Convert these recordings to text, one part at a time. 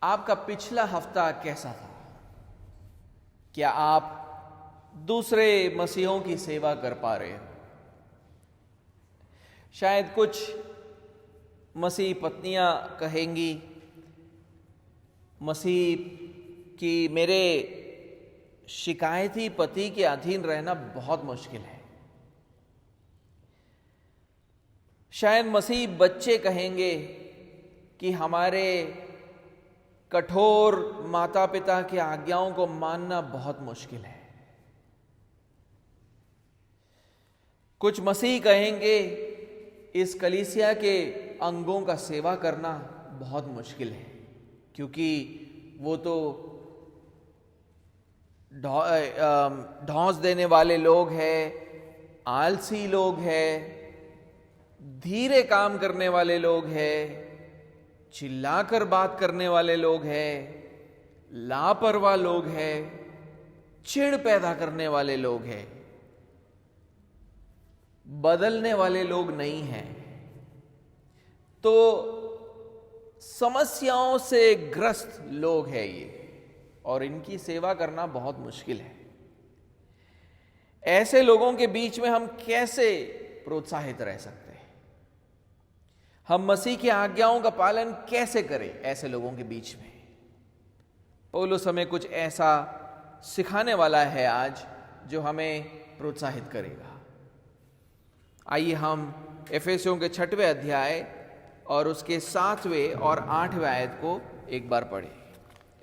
आपका पिछला हफ्ता कैसा था? क्या आप दूसरे मसीहों की सेवा कर पा रहे हो? शायद कुछ मसीह पत्नियां कहेंगी, मसीह कि मेरे शिकायती पति के अधीन रहना बहुत मुश्किल है। शायद मसीह बच्चे कहेंगे कि हमारे कठोर माता पिता की आज्ञाओं को मानना बहुत मुश्किल है। कुछ मसीह कहेंगे इस कलीसिया के अंगों का सेवा करना बहुत मुश्किल है, क्योंकि वो तो ढौंस देने वाले लोग हैं, आलसी लोग हैं, धीरे काम करने वाले लोग हैं, चिल्लाकर बात करने वाले लोग हैं, लापरवाह लोग हैं, चिढ़ पैदा करने वाले लोग हैं, बदलने वाले लोग नहीं हैं। तो समस्याओं से ग्रस्त लोग हैं ये, और इनकी सेवा करना बहुत मुश्किल है। ऐसे लोगों के बीच में हम कैसे प्रोत्साहित रह सकते हैं? हम मसीह की आज्ञाओं का पालन कैसे करें ऐसे लोगों के बीच में? पौलुस हमें कुछ ऐसा सिखाने वाला है आज जो हमें प्रोत्साहित करेगा। आइए हम एफेसियों के 6वें अध्याय और उसके 7वें और 8वें आयत को एक बार पढ़ें।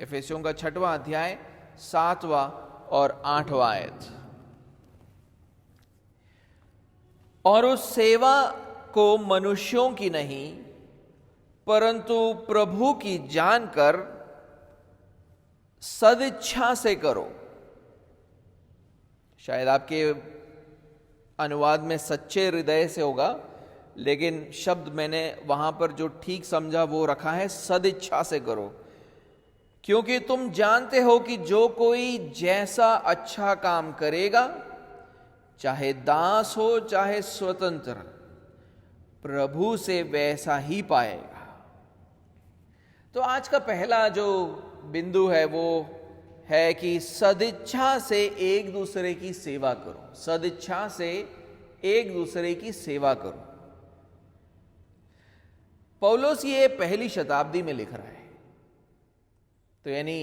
एफेसियों का 6वां अध्याय 7वां और 8वां आयत। और उस सेवा को मनुष्यों की नहीं परंतु प्रभु की जानकर सदिच्छा से करो। शायद आपके अनुवाद में सच्चे हृदय से होगा, लेकिन शब्द मैंने वहां पर जो ठीक समझा वो रखा है सदिच्छा से करो, क्योंकि तुम जानते हो कि जो कोई जैसा अच्छा काम करेगा, चाहे दास हो चाहे स्वतंत्र, प्रभु से वैसा ही पाएगा। तो आज का पहला जो बिंदु है वो है कि सदिच्छा से एक दूसरे की सेवा करो। सदिच्छा से एक दूसरे की सेवा करो। पौलुस ये पहली शताब्दी में लिख रहा है, तो यानी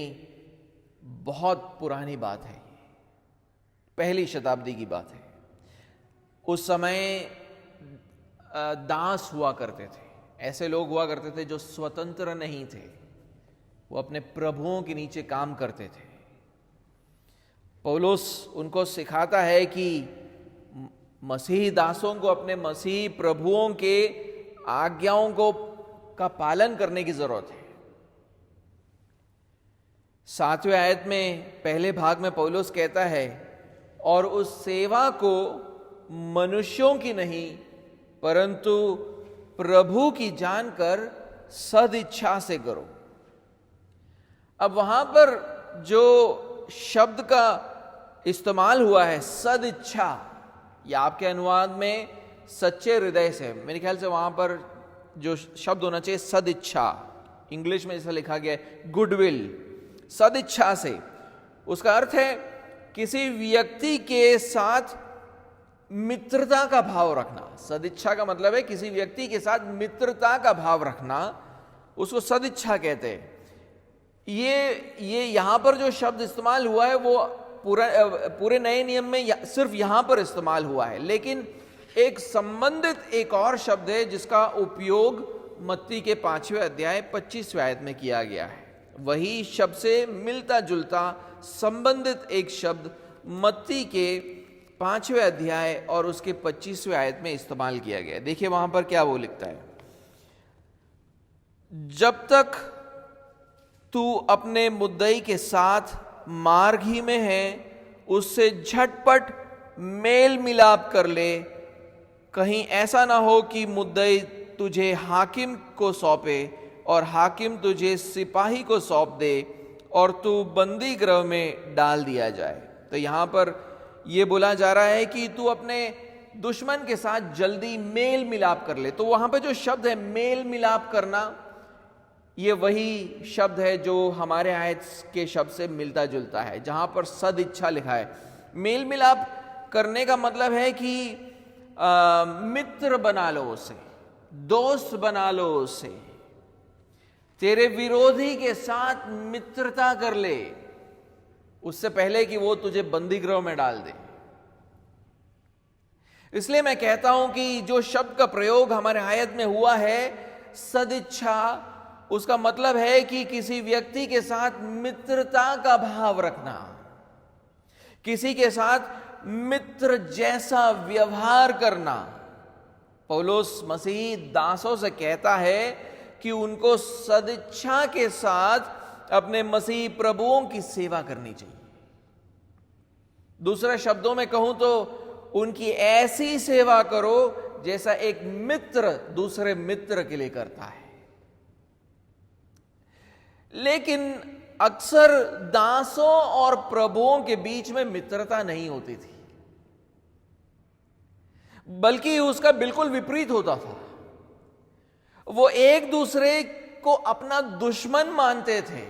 बहुत पुरानी बात है, पहली शताब्दी की बात है। उस समय दास हुआ करते थे, ऐसे लोग हुआ करते थे जो स्वतंत्र नहीं थे, वो अपने प्रभुओं के नीचे काम करते थे। पौलुस उनको सिखाता है कि मसीही दासों को अपने मसीही प्रभुओं के आज्ञाओं को का पालन करने की जरूरत है। 7वें आयत में पहले भाग में पौलुस कहता है, और उस सेवा को मनुष्यों की नहीं परंतु प्रभु की जानकर सदिच्छा से करो। अब वहां पर जो शब्द का इस्तेमाल हुआ है सदिच्छा, या आपके अनुवाद में सच्चे हृदय से, मेरे ख्याल से वहां पर जो शब्द होना चाहिए सदिच्छा, इंग्लिश में जैसा लिखा गया है गुडविल, सदिच्छा से, उसका अर्थ है किसी व्यक्ति के साथ मित्रता का भाव रखना। सदिच्छा का मतलब है किसी व्यक्ति के साथ मित्रता का भाव रखना, उसको सदिच्छा कहते हैं। ये यहां पर जो शब्द इस्तेमाल हुआ है वो पूरे नए नियम में सिर्फ यहां पर इस्तेमाल हुआ है, लेकिन एक संबंधित एक और शब्द है जिसका उपयोग मत्ती के 5वें अध्याय 25वें आयत में किया गया है। वही शब्द से मिलता जुलता संबंधित एक शब्द मत्ती के 5वें अध्याय और उसके 25वें आयत में इस्तेमाल किया गया है। देखिए वहां पर क्या वो लिखता है, जब तक तू अपने मुद्दई के साथ मार्ग ही में है, उससे झटपट मेल मिलाप कर ले, कहीं ऐसा ना हो कि मुद्दई तुझे हाकिम को सौंपे और हाकिम तुझे सिपाही को सौंप दे और तू बंदी गृह में डाल दिया जाए। तो यहां पर यह बोला जा रहा है कि तू अपने दुश्मन के साथ जल्दी मेल मिलाप कर ले। तो वहां पे जो शब्द है मेल मिलाप करना, ये वही शब्द है जो हमारे आयत के शब्द से मिलता जुलता है, जहां पर सद इच्छा लिखा है। मेल मिलाप करने का मतलब है कि मित्र बना लो उसे, दोस्त बना लो उसे, तेरे विरोधी के साथ मित्रता कर ले उससे पहले कि वो तुझे बंदी गृह में डाल दे। इसलिए मैं कहता हूं कि जो शब्द का प्रयोग हमारे आयत में हुआ है सदिच्छा, उसका मतलब है कि किसी व्यक्ति के साथ मित्रता का भाव रखना, किसी के साथ मित्र जैसा व्यवहार करना। पौलुस मसीह दासों से कहता है कि उनको सदिच्छा के साथ अपने मसीह प्रभुओं की सेवा करनी चाहिए। दूसरे शब्दों में कहूं तो उनकी ऐसी सेवा करो जैसा एक मित्र दूसरे मित्र के लिए करता है। लेकिन अक्सर दासों और प्रभुओं के बीच में मित्रता नहीं होती थी, बल्कि उसका बिल्कुल विपरीत होता था। वो एक दूसरे को अपना दुश्मन मानते थे,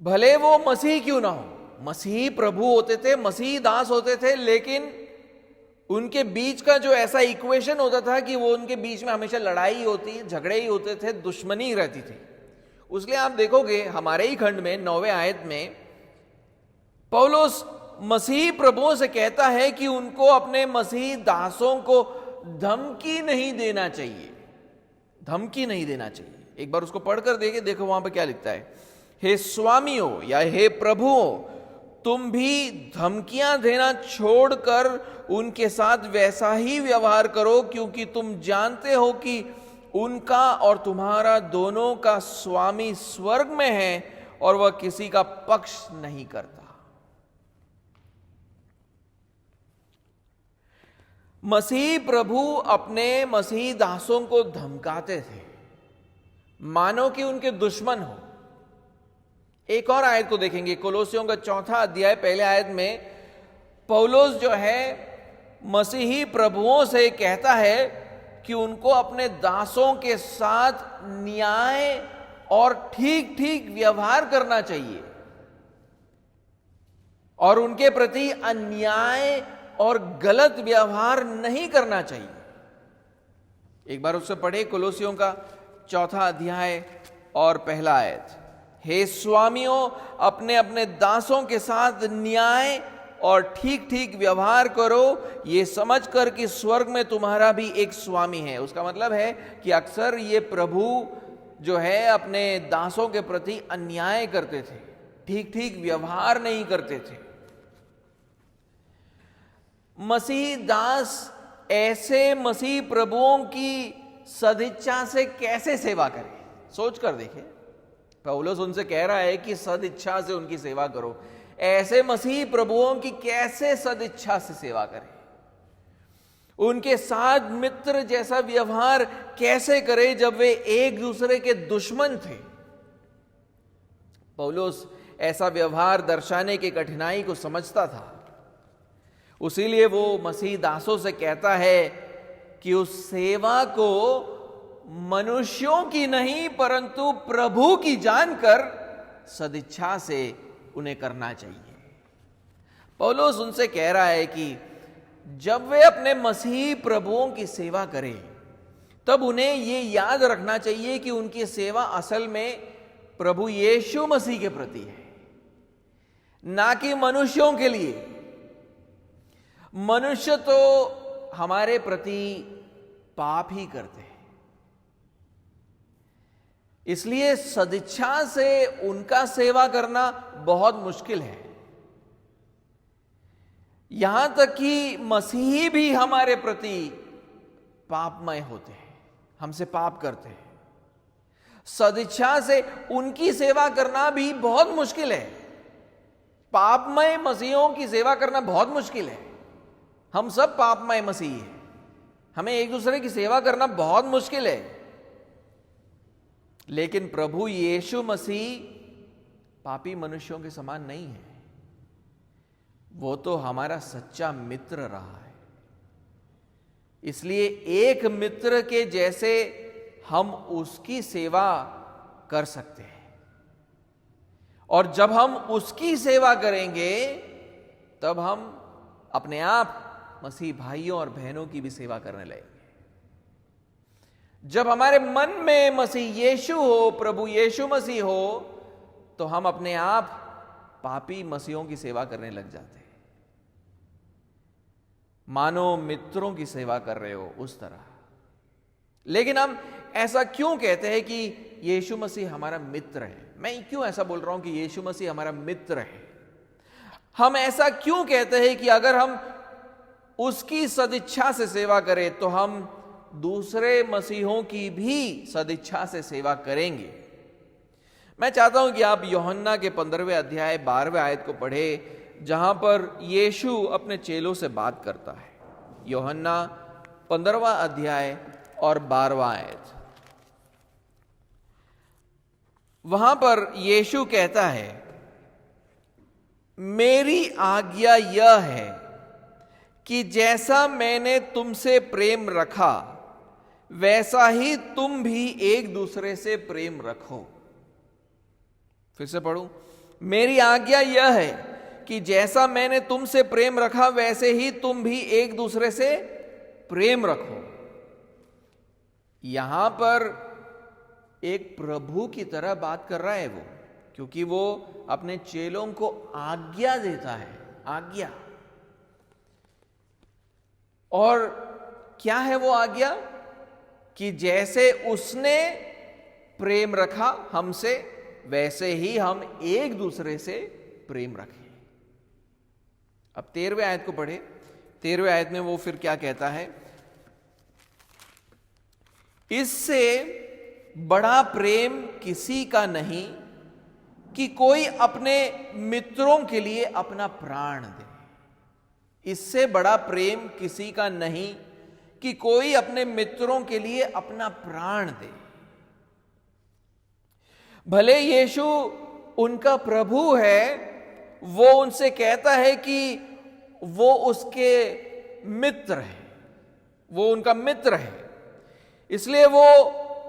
भले वो मसीह क्यों ना हो। मसीह प्रभु होते थे, मसीह दास होते थे, लेकिन उनके बीच का जो ऐसा इक्वेशन होता था कि वो उनके बीच में हमेशा लड़ाई होती, झगड़े ही होते थे, दुश्मनी रहती थी। उसलिए आप देखोगे हमारे ही खंड में 9वें आयत में पौलुस मसीह प्रभुओं से कहता है कि उनको अपने मसीह दासों को धमकी नहीं देना चाहिए, धमकी नहीं देना चाहिए। एक बार उसको पढ़कर देखो वहां पर क्या लिखता है। हे स्वामियों या हे प्रभुओं, तुम भी धमकियां देना छोड़कर उनके साथ वैसा ही व्यवहार करो, क्योंकि तुम जानते हो कि उनका और तुम्हारा दोनों का स्वामी स्वर्ग में है और वह किसी का पक्ष नहीं करता। मसीह प्रभु अपने मसीह दासों को धमकाते थे मानो कि उनके दुश्मन हो। एक और आयत को देखेंगे, कोलोसियों का 4 अध्याय 1 आयत में पौलुस जो है मसीही प्रभुओं से कहता है कि उनको अपने दासों के साथ न्याय और ठीक ठीक व्यवहार करना चाहिए और उनके प्रति अन्याय और गलत व्यवहार नहीं करना चाहिए। एक बार उससे पढ़े, कोलोसियों का 4 अध्याय और 1 आयत। हे स्वामियों, अपने अपने दासों के साथ न्याय और ठीक ठीक व्यवहार करो, ये समझकर कि स्वर्ग में तुम्हारा भी एक स्वामी है। उसका मतलब है कि अक्सर ये प्रभु जो है अपने दासों के प्रति अन्याय करते थे, ठीक ठीक व्यवहार नहीं करते थे। मसीह दास ऐसे मसीह प्रभुओं की सदिच्छा से कैसे सेवा करें, सोच कर देखें। पौलुस उनसे कह रहा है कि सदिच्छा से उनकी सेवा करो। ऐसे मसीह प्रभुओं की कैसे सदिच्छा से सेवा करें, उनके साथ मित्र जैसा व्यवहार कैसे करें जब वे एक दूसरे के दुश्मन थे। पौलुस ऐसा व्यवहार दर्शाने की कठिनाई को समझता था, उसीलिए वो मसीह दासों से कहता है कि उस सेवा को मनुष्यों की नहीं परंतु प्रभु की जानकर सदिच्छा से उन्हें करना चाहिए। पौलुस उनसे कह रहा है कि जब वे अपने मसीह प्रभुओं की सेवा करें तब उन्हें यह याद रखना चाहिए कि उनकी सेवा असल में प्रभु यीशु मसीह के प्रति है, ना कि मनुष्यों के लिए। मनुष्य तो हमारे प्रति पाप ही करते हैं, इसलिए सदिच्छा से उनका सेवा करना बहुत मुश्किल है। यहां तक कि मसीही भी हमारे प्रति पापमय होते हैं, हमसे पाप करते हैं। सदिच्छा से उनकी सेवा करना भी बहुत मुश्किल है। पापमय मसीहों की सेवा करना बहुत मुश्किल है। हम सब पापमय मसीही हैं, हमें एक दूसरे की सेवा करना बहुत मुश्किल है। लेकिन प्रभु यीशु मसीह पापी मनुष्यों के समान नहीं है, वो तो हमारा सच्चा मित्र रहा है। इसलिए एक मित्र के जैसे हम उसकी सेवा कर सकते हैं। और जब हम उसकी सेवा करेंगे तब हम अपने आप मसीह भाइयों और बहनों की भी सेवा करने लगेंगे। जब हमारे मन में मसीह यीशु हो, प्रभु यीशु मसीह हो, तो हम अपने आप पापी मसीहों की सेवा करने लग जाते हैं, मानो मित्रों की सेवा कर रहे हो उस तरह। लेकिन हम ऐसा क्यों कहते हैं कि यीशु मसीह हमारा मित्र है? मैं क्यों ऐसा बोल रहा हूं कि यीशु मसीह हमारा मित्र है? हम ऐसा क्यों कहते हैं कि अगर हम उसकी सदिच्छा से सेवा करें तो हम दूसरे मसीहों की भी सदिच्छा से सेवा करेंगे? मैं चाहता हूं कि आप यूहन्ना के 15वें अध्याय 12वें आयत को पढ़े, जहां पर यीशु अपने चेलों से बात करता है। यूहन्ना 15वां अध्याय और 12वां आयत। वहां पर यीशु कहता है, मेरी आज्ञा यह है कि जैसा मैंने तुमसे प्रेम रखा वैसा ही तुम भी एक दूसरे से प्रेम रखो। फिर से पढ़ूं, मेरी आज्ञा यह है कि जैसा मैंने तुमसे प्रेम रखा वैसे ही तुम भी एक दूसरे से प्रेम रखो। यहां पर एक प्रभु की तरह बात कर रहा है वो, क्योंकि वो अपने चेलों को आज्ञा देता है, आज्ञा। और क्या है वो आज्ञा? कि जैसे उसने प्रेम रखा हमसे वैसे ही हम एक दूसरे से प्रेम रखें। अब 13वें आयत को पढ़े। 13वें आयत में वो फिर क्या कहता है, इससे बड़ा प्रेम किसी का नहीं कि कोई अपने मित्रों के लिए अपना प्राण दे। इससे बड़ा प्रेम किसी का नहीं कि कोई अपने मित्रों के लिए अपना प्राण दे। भले यीशु उनका प्रभु है, वो उनसे कहता है कि वो उसके मित्र है, वो उनका मित्र है, इसलिए वो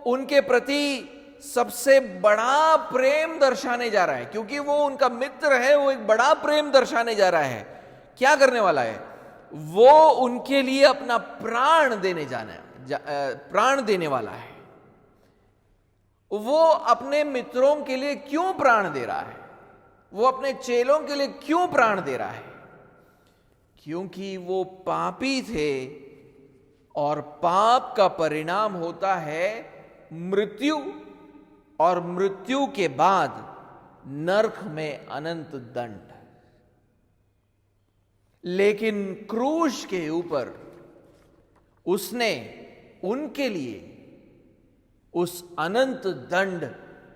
उनके प्रति सबसे बड़ा प्रेम दर्शाने जा रहा है। क्योंकि वो उनका मित्र है, वो एक बड़ा प्रेम दर्शाने जा रहा है। क्या करने वाला है? वो उनके लिए अपना प्राण देने प्राण देने वाला है। वो अपने मित्रों के लिए क्यों प्राण दे रहा है? वो अपने चेलों के लिए क्यों प्राण दे रहा है? क्योंकि वो पापी थे और पाप का परिणाम होता है मृत्यु, और मृत्यु के बाद नरक में अनंत दंड। लेकिन क्रूस के ऊपर उसने उनके लिए उस अनंत दंड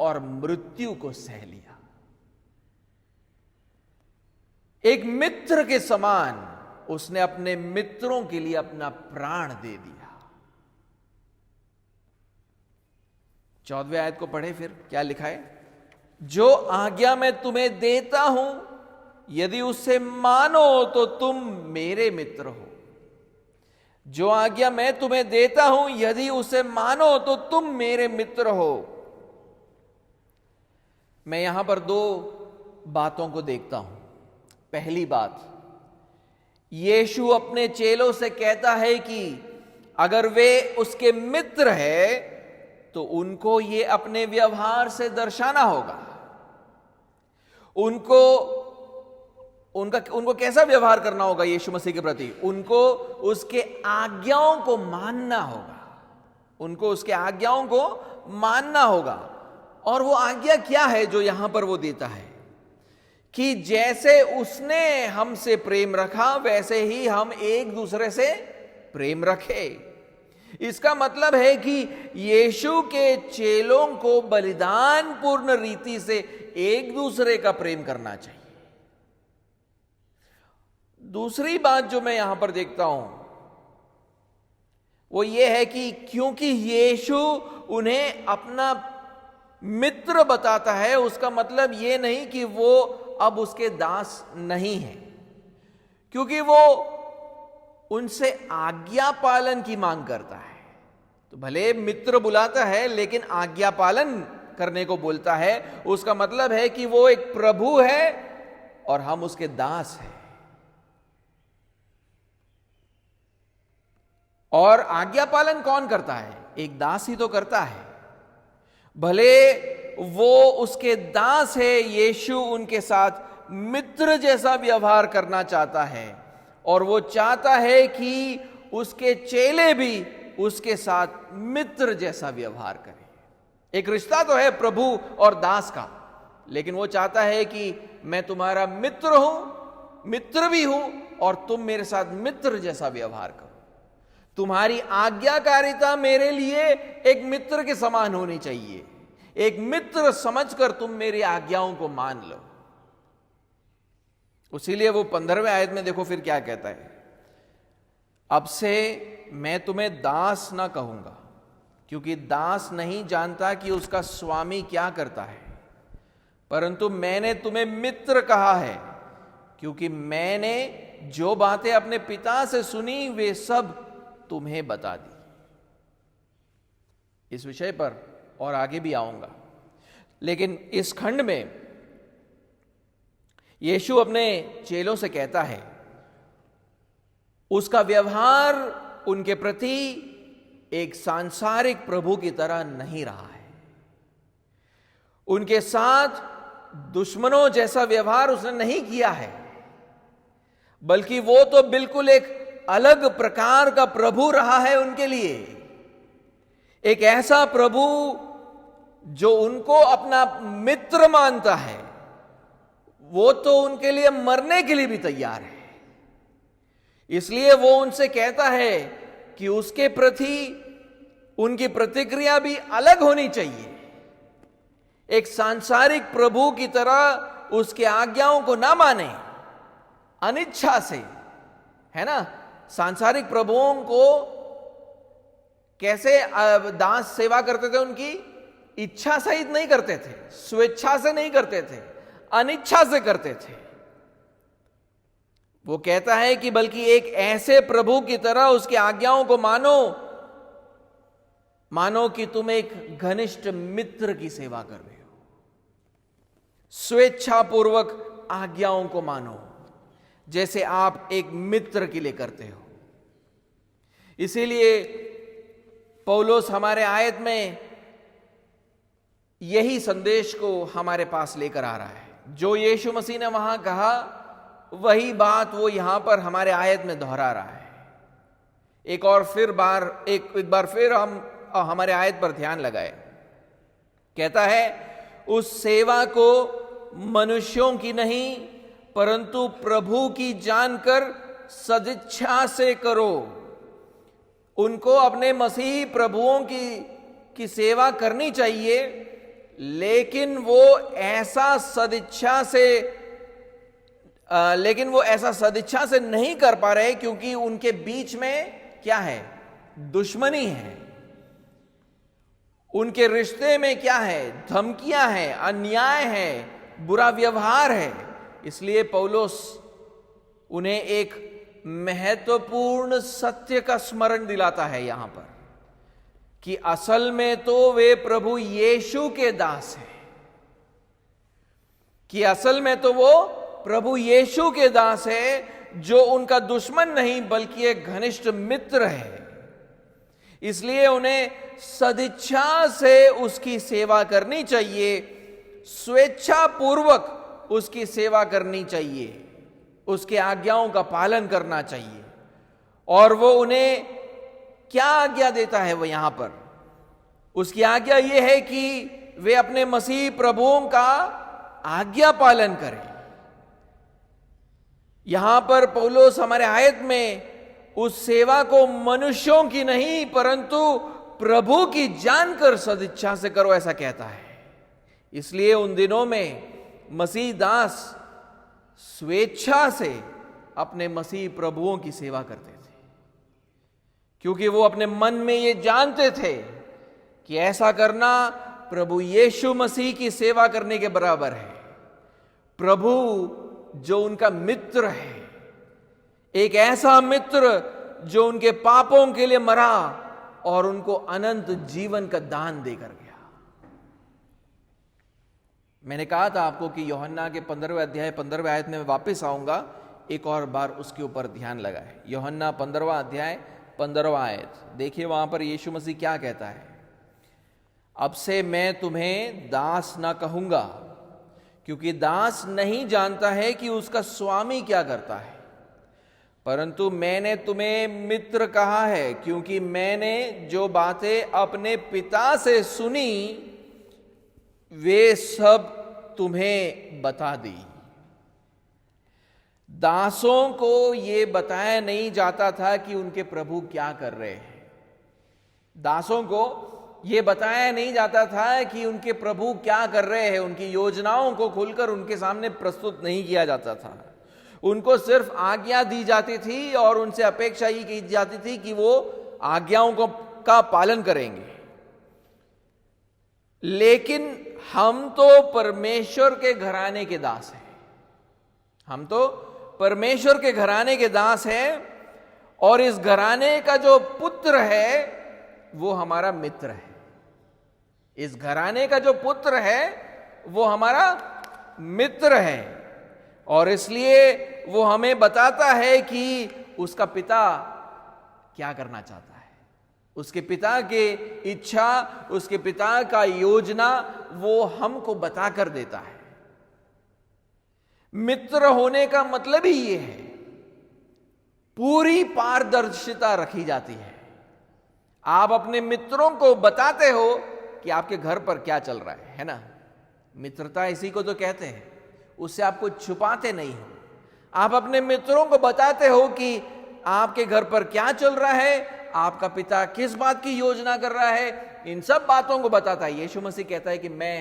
और मृत्यु को सह लिया। एक मित्र के समान उसने अपने मित्रों के लिए अपना प्राण दे दिया। 14वें आयत को पढ़े, फिर क्या लिखा है, जो आज्ञा मैं तुम्हें देता हूं यदि उससे मानो तो तुम मेरे मित्र हो। जो आज्ञा मैं तुम्हें देता हूं यदि उसे मानो तो तुम मेरे मित्र हो। मैं यहां पर दो बातों को देखता हूं। पहली बात, यीशु अपने चेलों से कहता है कि अगर वे उसके मित्र है तो उनको ये अपने व्यवहार से दर्शाना होगा। उनको कैसा व्यवहार करना होगा यीशु मसीह के प्रति? उनको उसके आज्ञाओं को मानना होगा। उनको उसके आज्ञाओं को मानना होगा। और वो आज्ञा क्या है जो यहां पर वो देता है? कि जैसे उसने हमसे प्रेम रखा वैसे ही हम एक दूसरे से प्रेम रखें। इसका मतलब है कि यीशु के चेलों को बलिदान पूर्ण रीति से एक दूसरे का प्रेम करना चाहिए। दूसरी बात जो मैं यहां पर देखता हूं वो ये है कि क्योंकि यीशु उन्हें अपना मित्र बताता है, उसका मतलब ये नहीं कि वो अब उसके दास नहीं है, क्योंकि वो उनसे आज्ञा पालन की मांग करता है। तो भले मित्र बुलाता है लेकिन आज्ञा पालन करने को बोलता है। उसका मतलब है कि वो एक प्रभु है और हम उसके दास हैं। और आज्ञा पालन कौन करता है? एक दास ही तो करता है। भले वो उसके दास है, यीशु उनके साथ मित्र जैसा व्यवहार करना चाहता है और वो चाहता है कि उसके चेले भी उसके साथ मित्र जैसा व्यवहार करें। एक रिश्ता तो है प्रभु और दास का, लेकिन वो चाहता है कि मैं तुम्हारा मित्र हूं, मित्र भी हूं, और तुम मेरे साथ मित्र जैसा व्यवहार करो। तुम्हारी आज्ञाकारिता मेरे लिए एक मित्र के समान होनी चाहिए। एक मित्र समझकर तुम मेरी आज्ञाओं को मान लो। इसीलिए वो 15वें आयत में देखो फिर क्या कहता है, अब से मैं तुम्हें दास ना कहूंगा, क्योंकि दास नहीं जानता कि उसका स्वामी क्या करता है, परंतु मैंने तुम्हें मित्र कहा है, क्योंकि मैंने जो बातें अपने पिता से सुनी वे सब तुम्हें बता दी। इस विषय पर और आगे भी आऊंगा, लेकिन इस खंड में यीशु अपने चेलों से कहता है, उसका व्यवहार उनके प्रति एक सांसारिक प्रभु की तरह नहीं रहा है। उनके साथ दुश्मनों जैसा व्यवहार उसने नहीं किया है, बल्कि वो तो बिल्कुल एक अलग प्रकार का प्रभु रहा है उनके लिए। एक ऐसा प्रभु जो उनको अपना मित्र मानता है, वो तो उनके लिए मरने के लिए भी तैयार है। इसलिए वो उनसे कहता है कि उसके प्रति उनकी प्रतिक्रिया भी अलग होनी चाहिए। एक सांसारिक प्रभु की तरह उसके आज्ञाओं को ना माने अनिच्छा से, है ना। सांसारिक प्रभुओं को कैसे दास सेवा करते थे? उनकी इच्छा सहित नहीं करते थे, स्वेच्छा से नहीं करते थे, अनिच्छा से करते थे। वो कहता है कि बल्कि एक ऐसे प्रभु की तरह उसकी आज्ञाओं को मानो कि तुम एक घनिष्ठ मित्र की सेवा कर रहे हो। स्वेच्छापूर्वक आज्ञाओं को मानो जैसे आप एक मित्र के लिए करते हो। इसीलिए पौलुस हमारे आयत में यही संदेश को हमारे पास लेकर आ रहा है। जो यीशु मसीह ने वहां कहा वही बात वो यहां पर हमारे आयत में दोहरा रहा है। एक बार फिर हम हमारे आयत पर ध्यान लगाए। कहता है, उस सेवा को मनुष्यों की नहीं परंतु प्रभु की जानकर सदिच्छा से करो। उनको अपने मसीही प्रभुओं की सेवा करनी चाहिए, लेकिन वो ऐसा सदिच्छा से नहीं कर पा रहे, क्योंकि उनके बीच में क्या है? दुश्मनी है। उनके रिश्ते में क्या है? धमकियां हैं, अन्याय है, बुरा व्यवहार है। इसलिए पौलुस उन्हें एक महत्वपूर्ण सत्य का स्मरण दिलाता है यहां पर, कि असल में तो वे प्रभु यीशु के दास हैं, कि असल में तो वो प्रभु यीशु के दास है, जो उनका दुश्मन नहीं बल्कि एक घनिष्ठ मित्र है। इसलिए उन्हें सदिच्छा से उसकी सेवा करनी चाहिए, स्वेच्छापूर्वक उसकी सेवा करनी चाहिए, उसके आज्ञाओं का पालन करना चाहिए। और वो उन्हें क्या आज्ञा देता है? वो यहां पर उसकी आज्ञा यह है कि वे अपने मसीह प्रभुओं का आज्ञा पालन करें। यहां पर पौलुस हमारे आयत में उस सेवा को मनुष्यों की नहीं परंतु प्रभु की जानकर सदिच्छा से करो, ऐसा कहता है। इसलिए उन दिनों में मसीह दास स्वेच्छा से अपने मसीह प्रभुओं की सेवा करते थे, क्योंकि वो अपने मन में ये जानते थे कि ऐसा करना प्रभु यीशु मसीह की सेवा करने के बराबर है। प्रभु जो उनका मित्र है, एक ऐसा मित्र जो उनके पापों के लिए मरा और उनको अनंत जीवन का दान देकर गया। मैंने कहा था आपको कि यूहन्ना के 15वें अध्याय 15वें आयत में मैं वापस आऊंगा, एक और बार उसके ऊपर ध्यान लगाए। यूहन्ना 15वां अध्याय 15वां आयत, देखिए वहां पर यीशु मसीह क्या कहता है। अब से मैं तुम्हें दास ना कहूंगा, क्योंकि दास नहीं जानता है कि उसका स्वामी क्या करता है, परंतु मैंने तुम्हें मित्र कहा है, क्योंकि मैंने जो बातें अपने पिता से सुनी वे सब तुम्हें बता दी। दासों को यह बताया नहीं जाता था कि उनके प्रभु क्या कर रहे हैं। दासों को यह बताया नहीं जाता था कि उनके प्रभु क्या कर रहे हैं। उनकी योजनाओं को खुलकर उनके सामने प्रस्तुत नहीं किया जाता था। उनको सिर्फ आज्ञा दी जाती थी और उनसे अपेक्षा ही की जाती थी कि वो आज्ञाओं का पालन करेंगे। लेकिन हम तो परमेश्वर के घराने के दास हैं। हम तो परमेश्वर के घराने के दास हैं, और इस घराने का जो पुत्र है वो हमारा मित्र है। इस घराने का जो पुत्र है वो हमारा मित्र है, और इसलिए वो हमें बताता है कि उसका पिता क्या करना चाहता है। उसके पिता की इच्छा, उसके पिता का योजना वो हमको बता कर देता है। मित्र होने का मतलब ही ये है, पूरी पारदर्शिता रखी जाती है। आप अपने मित्रों को बताते हो कि आपके घर पर क्या चल रहा है ना। मित्रता इसी को तो कहते हैं, उससे आप कुछ छुपाते नहीं हो। आप अपने मित्रों को बताते हो कि आपके घर पर क्या चल रहा है, आपका पिता किस बात की योजना कर रहा है, इन सब बातों को बताता है। यीशु मसीह कहता है कि मैं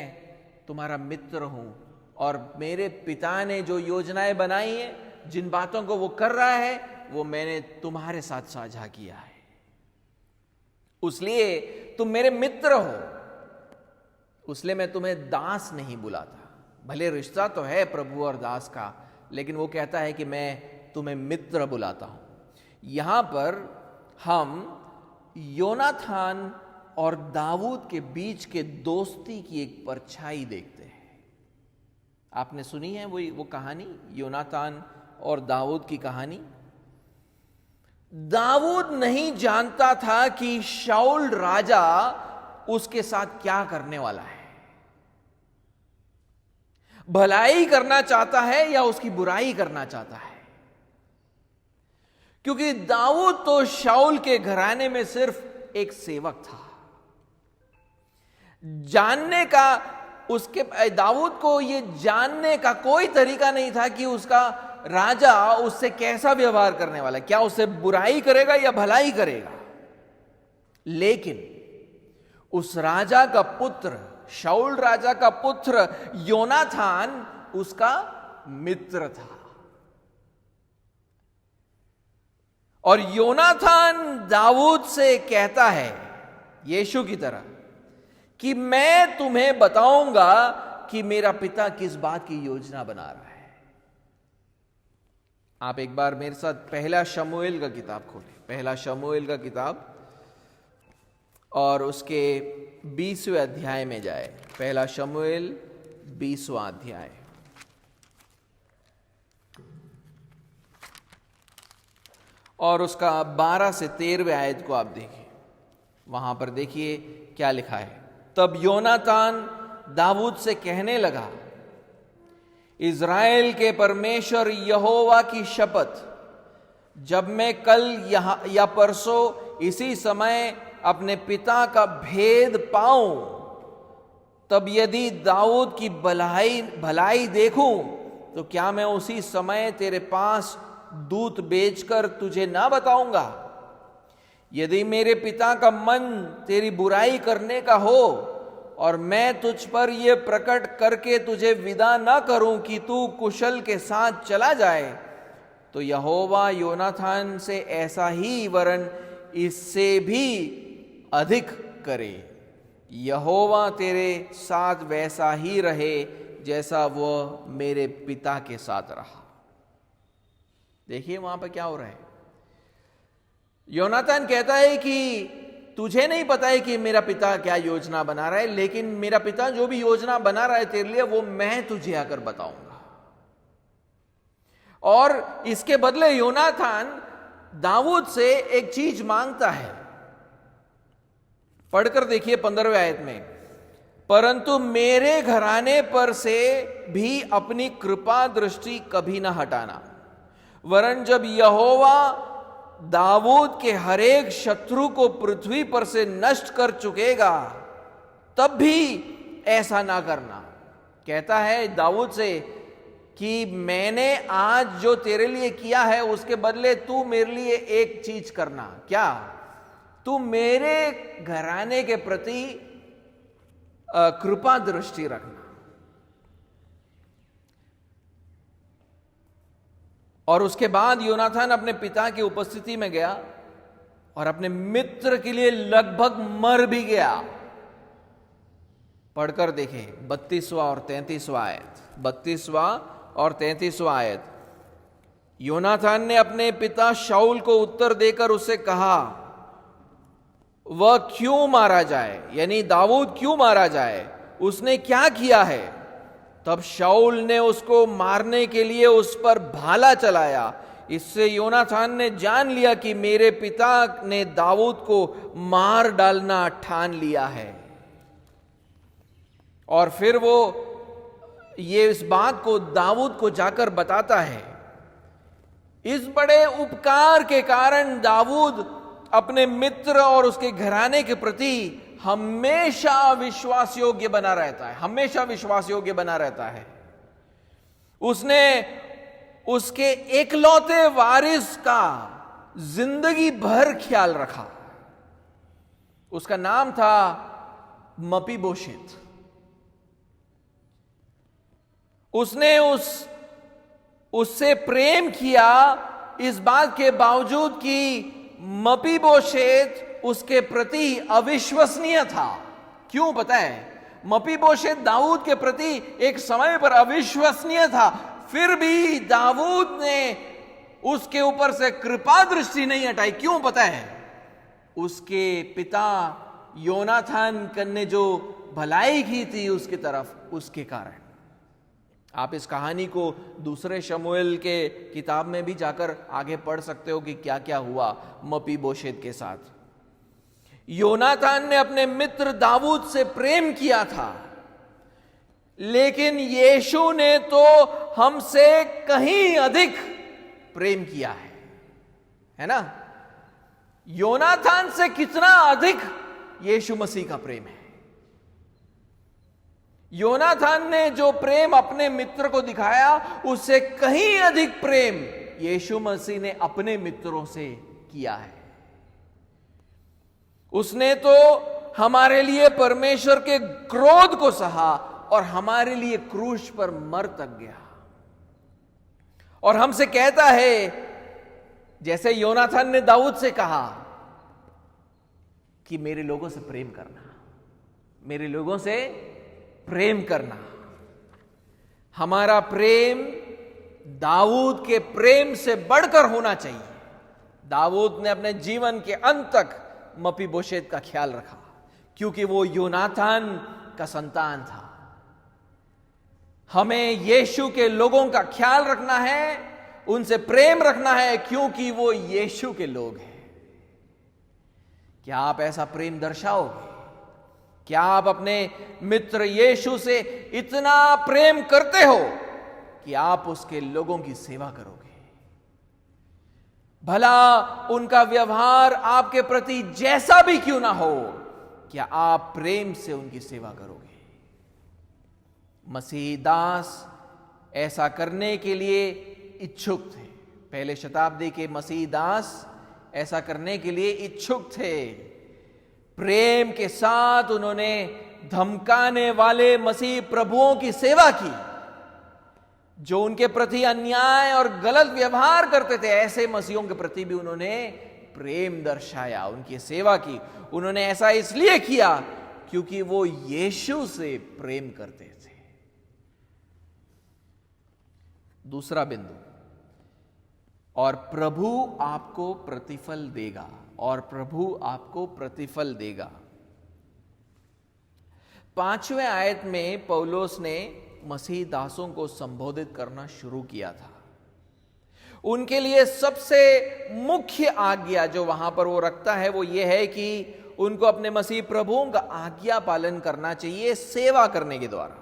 तुम्हारा मित्र हूं, और मेरे पिता ने जो योजनाएं बनाई हैं, जिन बातों को वो कर रहा है, वो मैंने तुम्हारे साथ साझा किया है। उसलिए तुम मेरे मित्र हो, उसलिए मैं तुम्हें दास नहीं बुलाता। भले रिश्ता तो है प्रभु और दास का, लेकिन वो कहता है कि मैं तुम्हें मित्र बुलाता हूं। यहां पर हम योनाथान और दाऊद के बीच के दोस्ती की एक परछाई देखते हैं। आपने सुनी है वो कहानी, योनाथान और दाऊद की कहानी। दाऊद नहीं जानता था कि शाऊल राजा उसके साथ क्या करने वाला है, भलाई करना चाहता है या उसकी बुराई करना चाहता है। क्योंकि दाऊद तो शाऊल के घराने में सिर्फ एक सेवक था। जानने का उसके दाऊद को यह जानने का कोई तरीका नहीं था कि उसका राजा उससे कैसा व्यवहार करने वाला है, क्या उससे बुराई करेगा या भलाई करेगा। लेकिन उस राजा का पुत्र, शाऊल राजा का पुत्र योनाथान उसका मित्र था। और योनाथान दाऊद से कहता है यीशु की तरह कि मैं तुम्हें बताऊंगा कि मेरा पिता किस बात की योजना बना रहा है। आप एक बार मेरे साथ पहला शमूएल का किताब खोलें, पहला शमूएल का किताब, और उसके 20वें अध्याय में जाए। पहला शमूएल 20वां अध्याय, और उसका 12 से 13वें आयत को आप देखिए। वहां पर देखिए क्या लिखा है। तब योनातान दाऊद से कहने लगा, इज़राइल के परमेश्वर यहोवा की शपथ, जब मैं कल या परसों इसी समय अपने पिता का भेद पाऊं, तब यदि दाऊद की भलाई देखूं, तो क्या मैं उसी समय तेरे पास दूत भेजकर तुझे ना बताऊंगा? यदि मेरे पिता का मन तेरी बुराई करने का हो और मैं तुझ पर यह प्रकट करके तुझे विदा ना करूं कि तू कुशल के साथ चला जाए, तो यहोवा योनाथान से ऐसा ही वरन इससे भी अधिक करे। यहोवा तेरे साथ वैसा ही रहे जैसा वह मेरे पिता के साथ रहा। देखिए वहां पर क्या हो रहा है। योनाथान कहता है कि तुझे नहीं पता है कि मेरा पिता क्या योजना बना रहा है, लेकिन मेरा पिता जो भी योजना बना रहा है तेरे लिए, वो मैं तुझे आकर बताऊंगा। और इसके बदले योनाथान दाऊद से एक चीज मांगता है। पढ़कर देखिए 15वें आयत में, परंतु मेरे घराने पर से भी अपनी कृपा दृष्टि कभी ना हटाना, वरन जब यहोवा दाऊद के हरेक शत्रु को पृथ्वी पर से नष्ट कर चुकेगा तब भी ऐसा ना करना। कहता है दाऊद से कि मैंने आज जो तेरे लिए किया है उसके बदले तू मेरे लिए एक चीज करना। क्या? तू मेरे घराने के प्रति कृपा दृष्टि रखना। और उसके बाद योनाथान अपने पिता की उपस्थिति में गया और अपने मित्र के लिए लगभग मर भी गया। पढ़कर देखें 32वां और 33वां आयत। 32वां और 33वां आयत। योनाथान ने अपने पिता शाऊल को उत्तर देकर उससे कहा, वह क्यों मारा जाए, यानी दाऊद क्यों मारा जाए, उसने क्या किया है? तब शाऊल ने उसको मारने के लिए उस पर भाला चलाया। इससे योनाथान ने जान लिया कि मेरे पिता ने दाऊद को मार डालना ठान लिया है। और फिर वो ये इस बात को दाऊद को जाकर बताता है। इस बड़े उपकार के कारण दाऊद अपने मित्र और उसके घराने के प्रति हमेशा विश्वास योग्य बना रहता है, हमेशा विश्वास योग्य बना रहता है। उसने उसके एकलौते वारिस का जिंदगी भर ख्याल रखा। उसका नाम था मपीबोशेत। उसने उससे प्रेम किया इस बात के बावजूद कि मपीबोशेत उसके प्रति अविश्वसनीय था। क्यों पता है? मपीबोशेत दाऊद के प्रति एक समय पर अविश्वसनीय था, फिर भी दाऊद ने उसके ऊपर से कृपा दृष्टि नहीं हटाई। क्यों पता है? उसके पिता योनाथान ने जो भलाई की थी उसकी तरफ, उसके कारण। आप इस कहानी को दूसरे शमूएल के किताब में भी जाकर आगे पढ़ सकते हो कि क्या क्या हुआ मपीबोशेत के साथ। योनाथान ने अपने मित्र दाऊद से प्रेम किया था, लेकिन यीशु ने तो हमसे कहीं अधिक प्रेम किया है ना? योनाथान से कितना अधिक यीशु मसीह का प्रेम है। योनाथान ने जो प्रेम अपने मित्र को दिखाया, उससे कहीं अधिक प्रेम यीशु मसीह ने अपने मित्रों से किया है। उसने तो हमारे लिए परमेश्वर के क्रोध को सहा और हमारे लिए क्रूस पर मर तक गया। और हमसे कहता है, जैसे योनाथान ने दाऊद से कहा कि मेरे लोगों से प्रेम करना, मेरे लोगों से प्रेम करना। हमारा प्रेम दाऊद के प्रेम से बढ़कर होना चाहिए। दाऊद ने अपने जीवन के अंत तक मपीबोशेत का ख्याल रखा, क्योंकि वो योनाथान का संतान था। हमें यीशु के लोगों का ख्याल रखना है, उनसे प्रेम रखना है, क्योंकि वो यीशु के लोग हैं। क्या आप ऐसा प्रेम दर्शाओगे? क्या आप अपने मित्र यीशु से इतना प्रेम करते हो कि आप उसके लोगों की सेवा करोगे? भला उनका व्यवहार आपके प्रति जैसा भी क्यों ना हो, क्या आप प्रेम से उनकी सेवा करोगे? मसीह दास ऐसा करने के लिए इच्छुक थे। पहले शताब्दी के मसीह दास ऐसा करने के लिए इच्छुक थे। प्रेम के साथ उन्होंने धमकाने वाले मसीह प्रभुओं की सेवा की, जो उनके प्रति अन्याय और गलत व्यवहार करते थे। ऐसे मसीहों के प्रति भी उन्होंने प्रेम दर्शाया, उनकी सेवा की। उन्होंने ऐसा इसलिए किया क्योंकि वो यीशु से प्रेम करते थे। दूसरा बिंदु, और प्रभु आपको प्रतिफल देगा। और प्रभु आपको प्रतिफल देगा। 5वें आयत में पौलुस ने मसीह दासों को संबोधित करना शुरू किया था। उनके लिए सबसे मुख्य आज्ञा जो वहां पर वो रखता है वो ये है कि उनको अपने मसीह प्रभुओं का आज्ञा पालन करना चाहिए, सेवा करने के द्वारा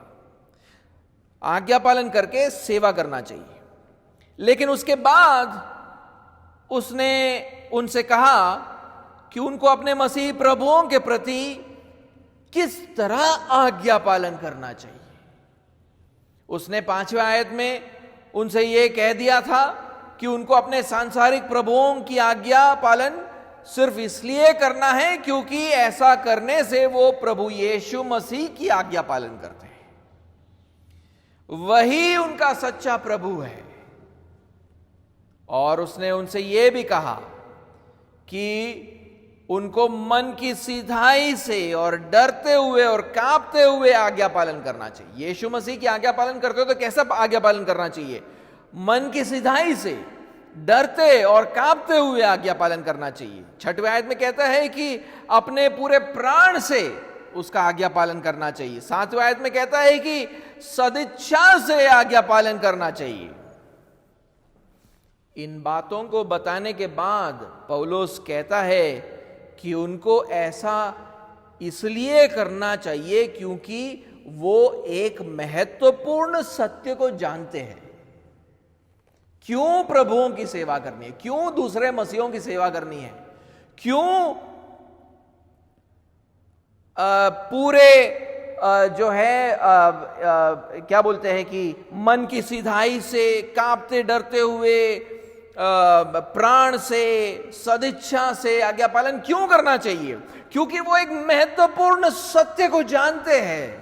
आज्ञा पालन करके सेवा करना चाहिए। लेकिन उसके बाद उसने उनसे कहा कि उनको अपने मसीह प्रभुओं के प्रति किस तरह आज्ञा पालन करना चाहिए। उसने 5वें आयत में उनसे यह कह दिया था कि उनको अपने सांसारिक प्रभुओं की आज्ञा पालन सिर्फ इसलिए करना है क्योंकि ऐसा करने से वो प्रभु यीशु मसीह की आज्ञा पालन करते हैं, वही उनका सच्चा प्रभु है। और उसने उनसे यह भी कहा कि उनको मन की सीधाई से और डरते हुए और कांपते हुए आज्ञा पालन करना चाहिए। यीशु मसीह की आज्ञा पालन करते हो तो कैसा आज्ञा पालन करना चाहिए? मन की सीधाई से, डरते और कांपते हुए आज्ञा पालन करना चाहिए। 6वें आयत में कहता है कि अपने पूरे प्राण से उसका आज्ञा पालन करना चाहिए। 7वें आयत में कहता है कि सदिच्छा से आज्ञा पालन करना चाहिए। इन बातों को बताने के बाद पौलुस कहता है कि उनको ऐसा इसलिए करना चाहिए क्योंकि वो एक महत्वपूर्ण सत्य को जानते हैं। क्यों प्रभुओं की सेवा करनी है? क्यों दूसरे मसीहों की सेवा करनी है? क्यों पूरे जो है क्या बोलते हैं कि मन की सीधाई से, कांपते डरते हुए, प्राण से, सदिच्छा से आज्ञा पालन क्यों करना चाहिए? क्योंकि वो एक महत्वपूर्ण सत्य को जानते हैं।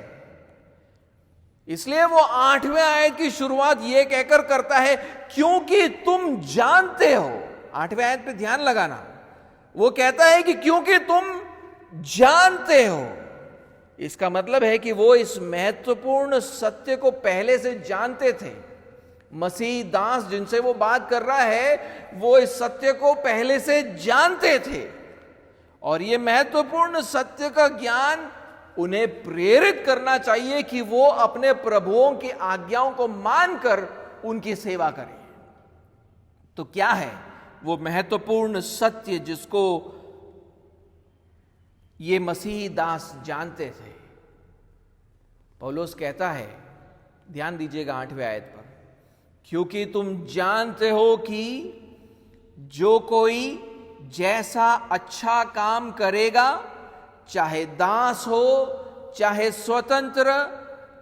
इसलिए वो 8वें आयत की शुरुआत ये कहकर करता है क्योंकि तुम जानते हो। 8वें आयत पे ध्यान लगाना, वो कहता है कि क्योंकि तुम जानते हो। इसका मतलब है कि वो इस महत्वपूर्ण सत्य को पहले से जानते थे। मसीह दास जिनसे वो बात कर रहा है वो इस सत्य को पहले से जानते थे, और ये महत्वपूर्ण सत्य का ज्ञान उन्हें प्रेरित करना चाहिए कि वो अपने प्रभुओं की आज्ञाओं को मानकर उनकी सेवा करें। तो क्या है वो महत्वपूर्ण सत्य जिसको ये मसीही दास जानते थे? पौलुस कहता है, ध्यान दीजिएगा 8वें आयत पर, क्योंकि तुम जानते हो कि जो कोई जैसा अच्छा काम करेगा, चाहे दास हो चाहे स्वतंत्र,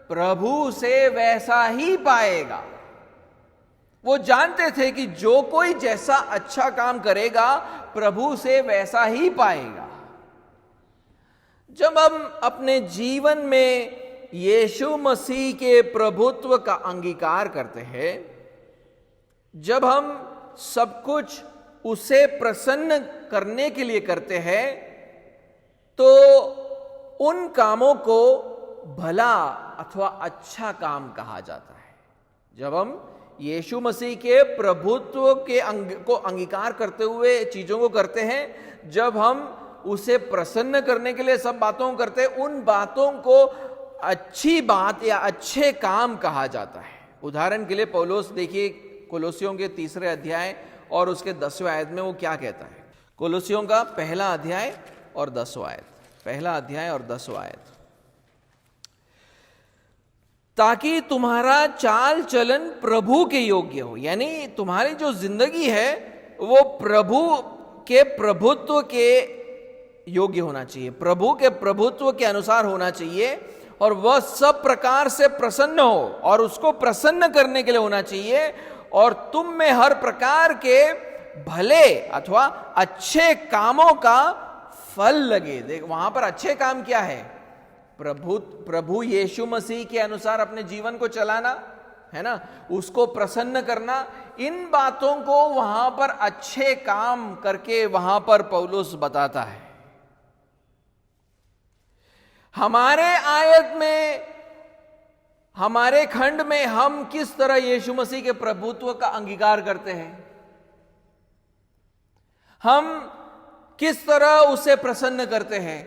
प्रभु से वैसा ही पाएगा। वो जानते थे कि जो कोई जैसा अच्छा काम करेगा प्रभु से वैसा ही पाएगा। जब हम अपने जीवन में यीशु मसीह के प्रभुत्व का अंगीकार करते हैं, जब हम सब कुछ उसे प्रसन्न करने के लिए करते हैं, तो उन कामों को भला अथवा अच्छा काम कहा जाता है। जब हम यीशु मसीह के प्रभुत्व के को अंगीकार करते हुए चीजों को करते हैं, जब हम उसे प्रसन्न करने के लिए सब बातों को करते हैं, उन बातों को अच्छी बात या अच्छे काम कहा जाता है। उदाहरण के लिए पौलुस देखिए कोलोसियों के 3 अध्याय और उसके 10वें आयत में वो क्या कहता है। कोलोसियों का 1 अध्याय और 10वां आयत, 1 अध्याय और 10वां आयत। ताकि तुम्हारा चाल चलन प्रभु के योग्य हो, यानी तुम्हारी जो जिंदगी है वो प्रभु के प्रभुत्व के योग्य होना चाहिए, प्रभु के प्रभुत्व के अनुसार होना चाहिए, और वह सब प्रकार से प्रसन्न हो, और उसको प्रसन्न करने के लिए होना चाहिए, और तुम में हर प्रकार के भले अथवा अच्छे कामों का फल लगे। देख वहां पर अच्छे काम क्या है? प्रभु यीशु मसीह के अनुसार अपने जीवन को चलाना है ना, उसको प्रसन्न करना। इन बातों को वहां पर अच्छे काम करके वहां पर पौलुस बताता है। हमारे आयत में, हमारे खंड में हम किस तरह यीशु मसीह के प्रभुत्व का अंगीकार करते हैं? हम किस तरह उसे प्रसन्न करते हैं?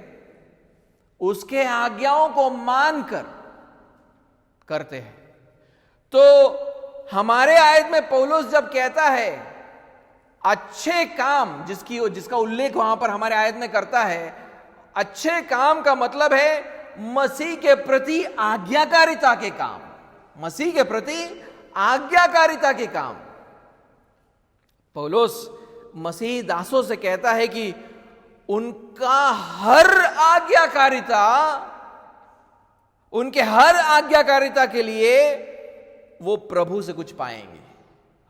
उसके आज्ञाओं को मानकर करते हैं। तो हमारे आयत में पौलुस जब कहता है अच्छे काम, जिसका उल्लेख वहां पर हमारे आयत में करता है, अच्छे काम का मतलब है मसीह के प्रति आज्ञाकारिता के काम, मसीह के प्रति आज्ञाकारिता के काम। पौलुस मसीह दासों से कहता है कि उनका हर आज्ञाकारिता, उनके हर आज्ञाकारिता के लिए वो प्रभु से कुछ पाएंगे।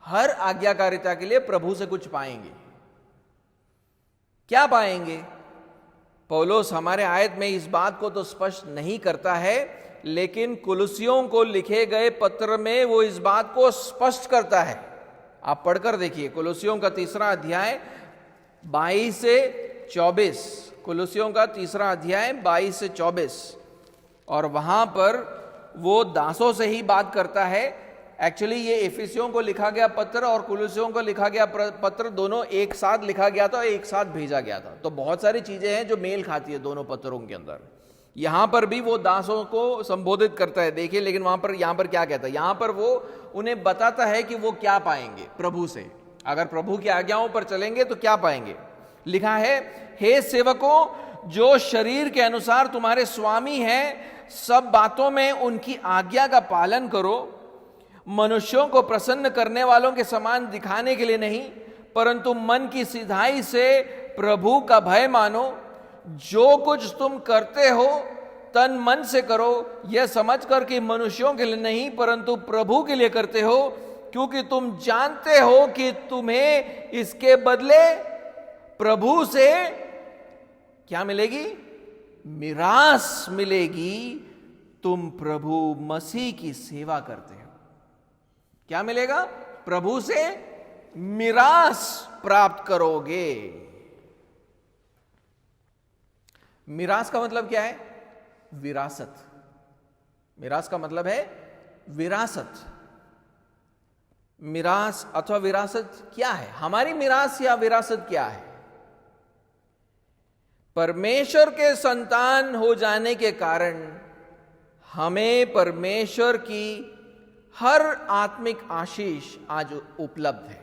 हर आज्ञाकारिता के लिए प्रभु से कुछ पाएंगे। क्या पाएंगे? पौलुस हमारे आयत में इस बात को तो स्पष्ट नहीं करता है, लेकिन कुलुसियों को लिखे गए पत्र में वो इस बात को स्पष्ट करता है। आप पढ़कर देखिए, कुलुसियों का 3 अध्याय 22 से 24, कुलुसियों का 3 अध्याय 22 से 24, और वहां पर वो दासों से ही बात करता है। एक्चुअली ये इफिसियों को लिखा गया पत्र और कुलुसियों को लिखा गया पत्र दोनों एक साथ लिखा गया था और एक साथ भेजा गया था, तो बहुत सारी चीजें हैं जो मेल खाती है दोनों पत्रों के अंदर। यहां पर भी वो दासों को संबोधित करता है, देखिए, लेकिन यहां पर क्या कहता है? यहां पर वो उन्हें बताता है कि वो क्या पाएंगे प्रभु से, अगर प्रभु की आज्ञाओं पर चलेंगे तो क्या पाएंगे। लिखा है, हे सेवकों, जो शरीर के अनुसार तुम्हारे स्वामी हैं, सब बातों में उनकी आज्ञा का पालन करो, मनुष्यों को प्रसन्न करने वालों के समान दिखाने के लिए नहीं, परंतु मन की सिधाई से प्रभु का भय मानो। जो कुछ तुम करते हो तन मन से करो, यह समझकर कि मनुष्यों के लिए नहीं परंतु प्रभु के लिए करते हो, क्योंकि तुम जानते हो कि तुम्हें इसके बदले प्रभु से क्या मिलेगी? मिरास मिलेगी। तुम प्रभु मसीह की सेवा करते हो। क्या मिलेगा? प्रभु से मिरास प्राप्त करोगे। मिरास का मतलब क्या है? विरासत। मिरास का मतलब है विरासत। मिरास अथवा विरासत क्या है? हमारी मिरास या विरासत क्या है? परमेश्वर के संतान हो जाने के कारण हमें परमेश्वर की हर आत्मिक आशीष आज उपलब्ध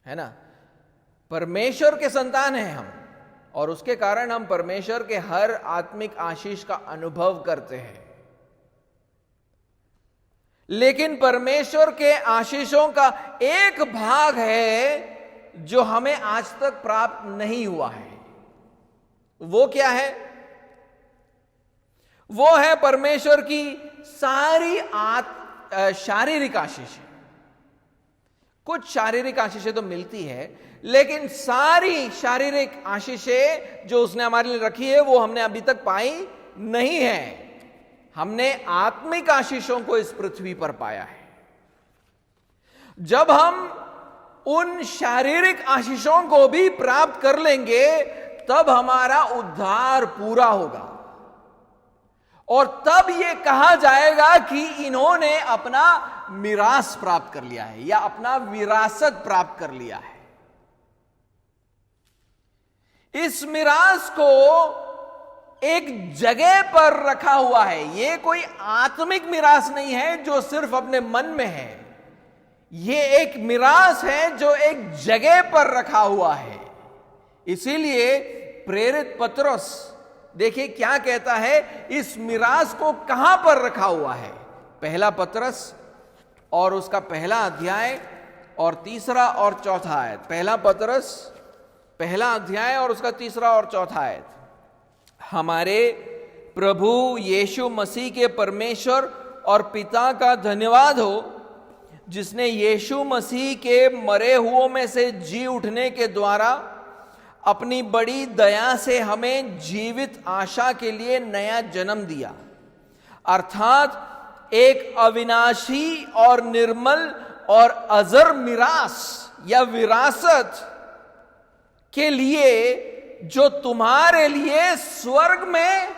है ना? परमेश्वर के संतान हैं हम, और उसके कारण हम परमेश्वर के हर आत्मिक आशीष का अनुभव करते हैं। लेकिन परमेश्वर के आशीषों का एक भाग है जो हमें आज तक प्राप्त नहीं हुआ है। वो क्या है? वो है परमेश्वर की सारी शारीरिक आशीषें। कुछ शारीरिक आशीषें तो मिलती है, लेकिन सारी शारीरिक आशीषें जो उसने हमारे लिए रखी है वो हमने अभी तक पाई नहीं है। हमने आत्मिक आशीषों को इस पृथ्वी पर पाया है। जब हम उन शारीरिक आशीषों को भी प्राप्त कर लेंगे तब हमारा उद्धार पूरा होगा, और तब यह कहा जाएगा कि इन्होंने अपना मिरास प्राप्त कर लिया है या अपना विरासत प्राप्त कर लिया है। इस मिरास को एक जगह पर रखा हुआ है। यह कोई आत्मिक मिरास नहीं है जो सिर्फ अपने मन में है। यह एक मिरास है जो एक जगह पर रखा हुआ है। इसीलिए प्रेरित पतरस देखिए क्या कहता है, इस मिरास को कहां पर रखा हुआ है। पहला पतरस और उसका पहला अध्याय और 3 और 4 आयत। पहला पतरस पहला अध्याय और उसका 3 और 4 आयत। हमारे प्रभु यीशु मसीह के परमेश्वर और पिता का धन्यवाद हो, जिसने यीशु मसीह के मरे हुओं में से जी उठने के द्वारा अपनी बड़ी दया से हमें जीवित आशा के लिए नया जन्म दिया, अर्थात एक अविनाशी और निर्मल और अजर मिरास या विरासत के लिए जो तुम्हारे लिए स्वर्ग में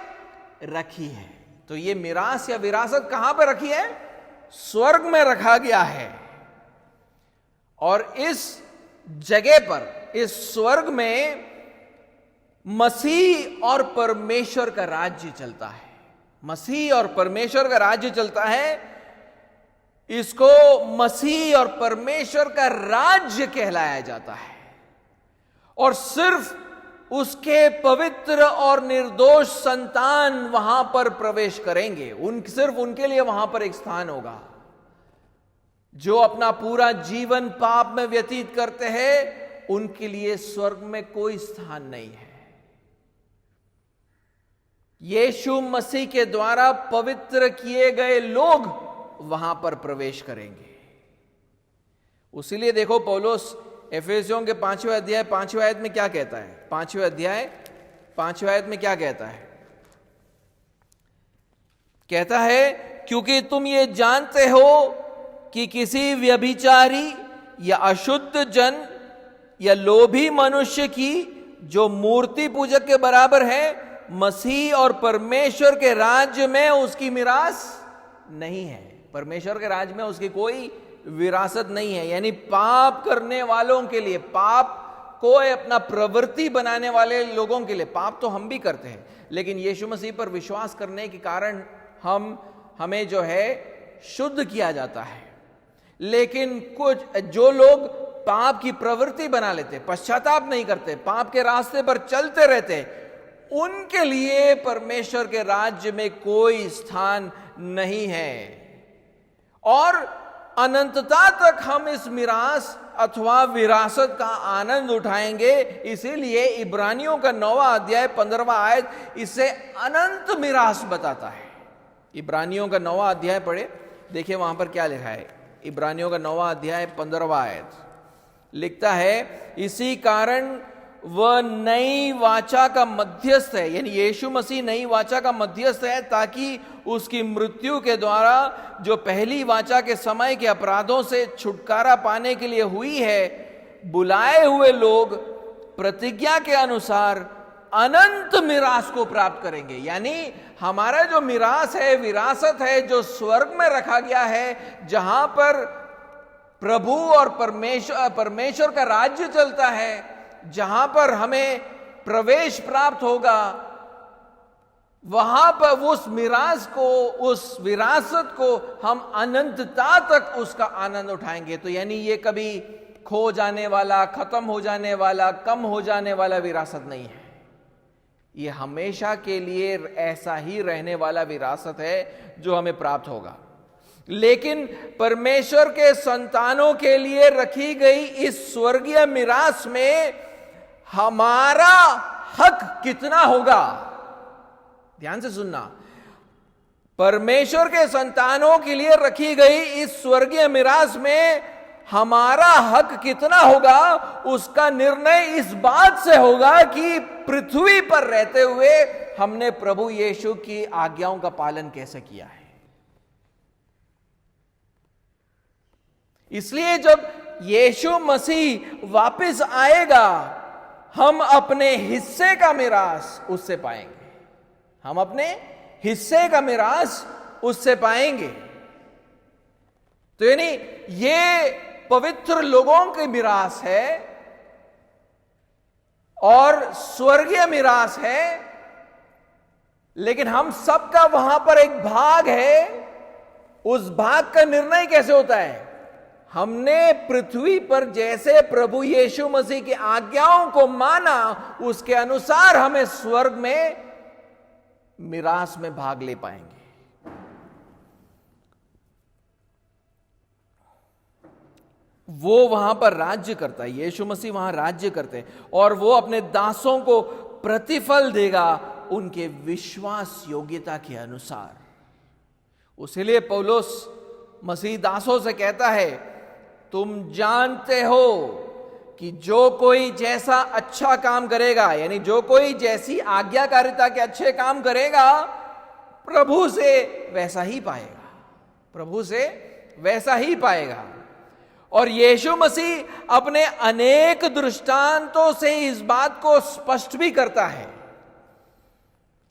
रखी है। तो ये मिरास या विरासत कहां पर रखी है? स्वर्ग में रखा गया है। और इस जगह पर इस स्वर्ग में मसीह और परमेश्वर का राज्य चलता है। मसीह और परमेश्वर का राज्य चलता है। इसको मसीह और परमेश्वर का राज्य कहलाया जाता है। और सिर्फ उसके पवित्र और निर्दोष संतान वहां पर प्रवेश करेंगे। सिर्फ उनके लिए वहां पर एक स्थान होगा। जो अपना पूरा जीवन पाप में व्यतीत करते हैं, उनके लिए स्वर्ग में कोई स्थान नहीं है। यीशु मसीह के द्वारा पवित्र किए गए लोग वहां पर प्रवेश करेंगे। उसीलिए देखो पौलुस एफेसियों के 5वें अध्याय 5वें आयत में क्या कहता है। 5वें अध्याय 5वें आयत में क्या कहता है? कहता है, क्योंकि तुम ये जानते हो कि किसी व्यभिचारी या अशुद्ध जन या लोभी मनुष्य की जो मूर्ति पूजक के बराबर है, मसीह और परमेश्वर के राज्य में उसकी मिरास नहीं है। परमेश्वर के राज्य में उसकी कोई विरासत नहीं है। यानी पाप करने वालों के लिए, पाप को अपना प्रवृत्ति बनाने वाले लोगों के लिए, पाप तो हम भी करते हैं, लेकिन यीशु मसीह पर विश्वास करने के कारण हमें जो है शुद्ध किया जाता है। लेकिन कुछ जो लोग पाप की प्रवृत्ति बना लेते, पश्चाताप नहीं करते, पाप के रास्ते पर चलते रहते, उनके लिए परमेश्वर के राज्य में कोई स्थान नहीं है। और अनंतता तक हम इस मिरास अथवा विरासत का आनंद उठाएंगे। इसीलिए इब्रानियों का 9वां अध्याय 15वां आयत इसे अनंत मिरास बताता है। इब्रानियों का 9वां अध्याय पढ़े, देखिए वहां पर क्या लिखा है। इब्रानियों का 9वां अध्याय 15वां आयत लिखता है, इसी कारण वह नई वाचा का मध्यस्थ है। यानी यीशु मसीह नई वाचा का मध्यस्थ है, ताकि उसकी मृत्यु के द्वारा जो पहली वाचा के समय के अपराधों से छुटकारा पाने के लिए हुई है, बुलाए हुए लोग प्रतिज्ञा के अनुसार अनंत मिरास को प्राप्त करेंगे। यानी हमारा जो मिरास है, विरासत है, जो स्वर्ग में रखा गया है, जहां पर प्रभु और परमेश्वर का राज्य चलता है, जहां पर हमें प्रवेश प्राप्त होगा, वहां पर उस मिरास को, उस विरासत को हम अनंतता तक उसका आनंद उठाएंगे। तो यानी ये कभी खो जाने वाला, खत्म हो जाने वाला, कम हो जाने वाला विरासत नहीं है। ये हमेशा के लिए ऐसा ही रहने वाला विरासत है जो हमें प्राप्त होगा। लेकिन परमेश्वर के संतानों के लिए रखी गई इस स्वर्गीय मिरास में हमारा हक कितना होगा? ध्यान से सुनना। परमेश्वर के संतानों के लिए रखी गई इस स्वर्गीय मिरास में हमारा हक कितना होगा, उसका निर्णय इस बात से होगा कि पृथ्वी पर रहते हुए हमने प्रभु यीशु की आज्ञाओं का पालन कैसे किया है। इसलिए जब यीशु मसीह वापस आएगा, हम अपने हिस्से का मिरास उससे पाएंगे। हम अपने हिस्से का मिरास उससे पाएंगे। तो यानी ये पवित्र लोगों की मिरास है और स्वर्गीय मिरास है, लेकिन हम सबका वहां पर एक भाग है। उस भाग का निर्णय कैसे होता है? हमने पृथ्वी पर जैसे प्रभु यीशु मसीह की आज्ञाओं को माना, उसके अनुसार हमें स्वर्ग में मिरास में भाग ले पाएंगे। वो वहां पर राज्य करता है, यीशु मसीह वहां राज्य करते हैं, और वो अपने दासों को प्रतिफल देगा उनके विश्वास योग्यता के अनुसार। उसीलिए पौलुस मसीह दासों से कहता है, तुम जानते हो कि जो कोई जैसा अच्छा काम करेगा, यानी जो कोई जैसी आज्ञाकारिता के अच्छे काम करेगा, प्रभु से वैसा ही पाएगा, प्रभु से वैसा ही पाएगा। और यीशु मसीह अपने अनेक दृष्टांतों से इस बात को स्पष्ट भी करता है,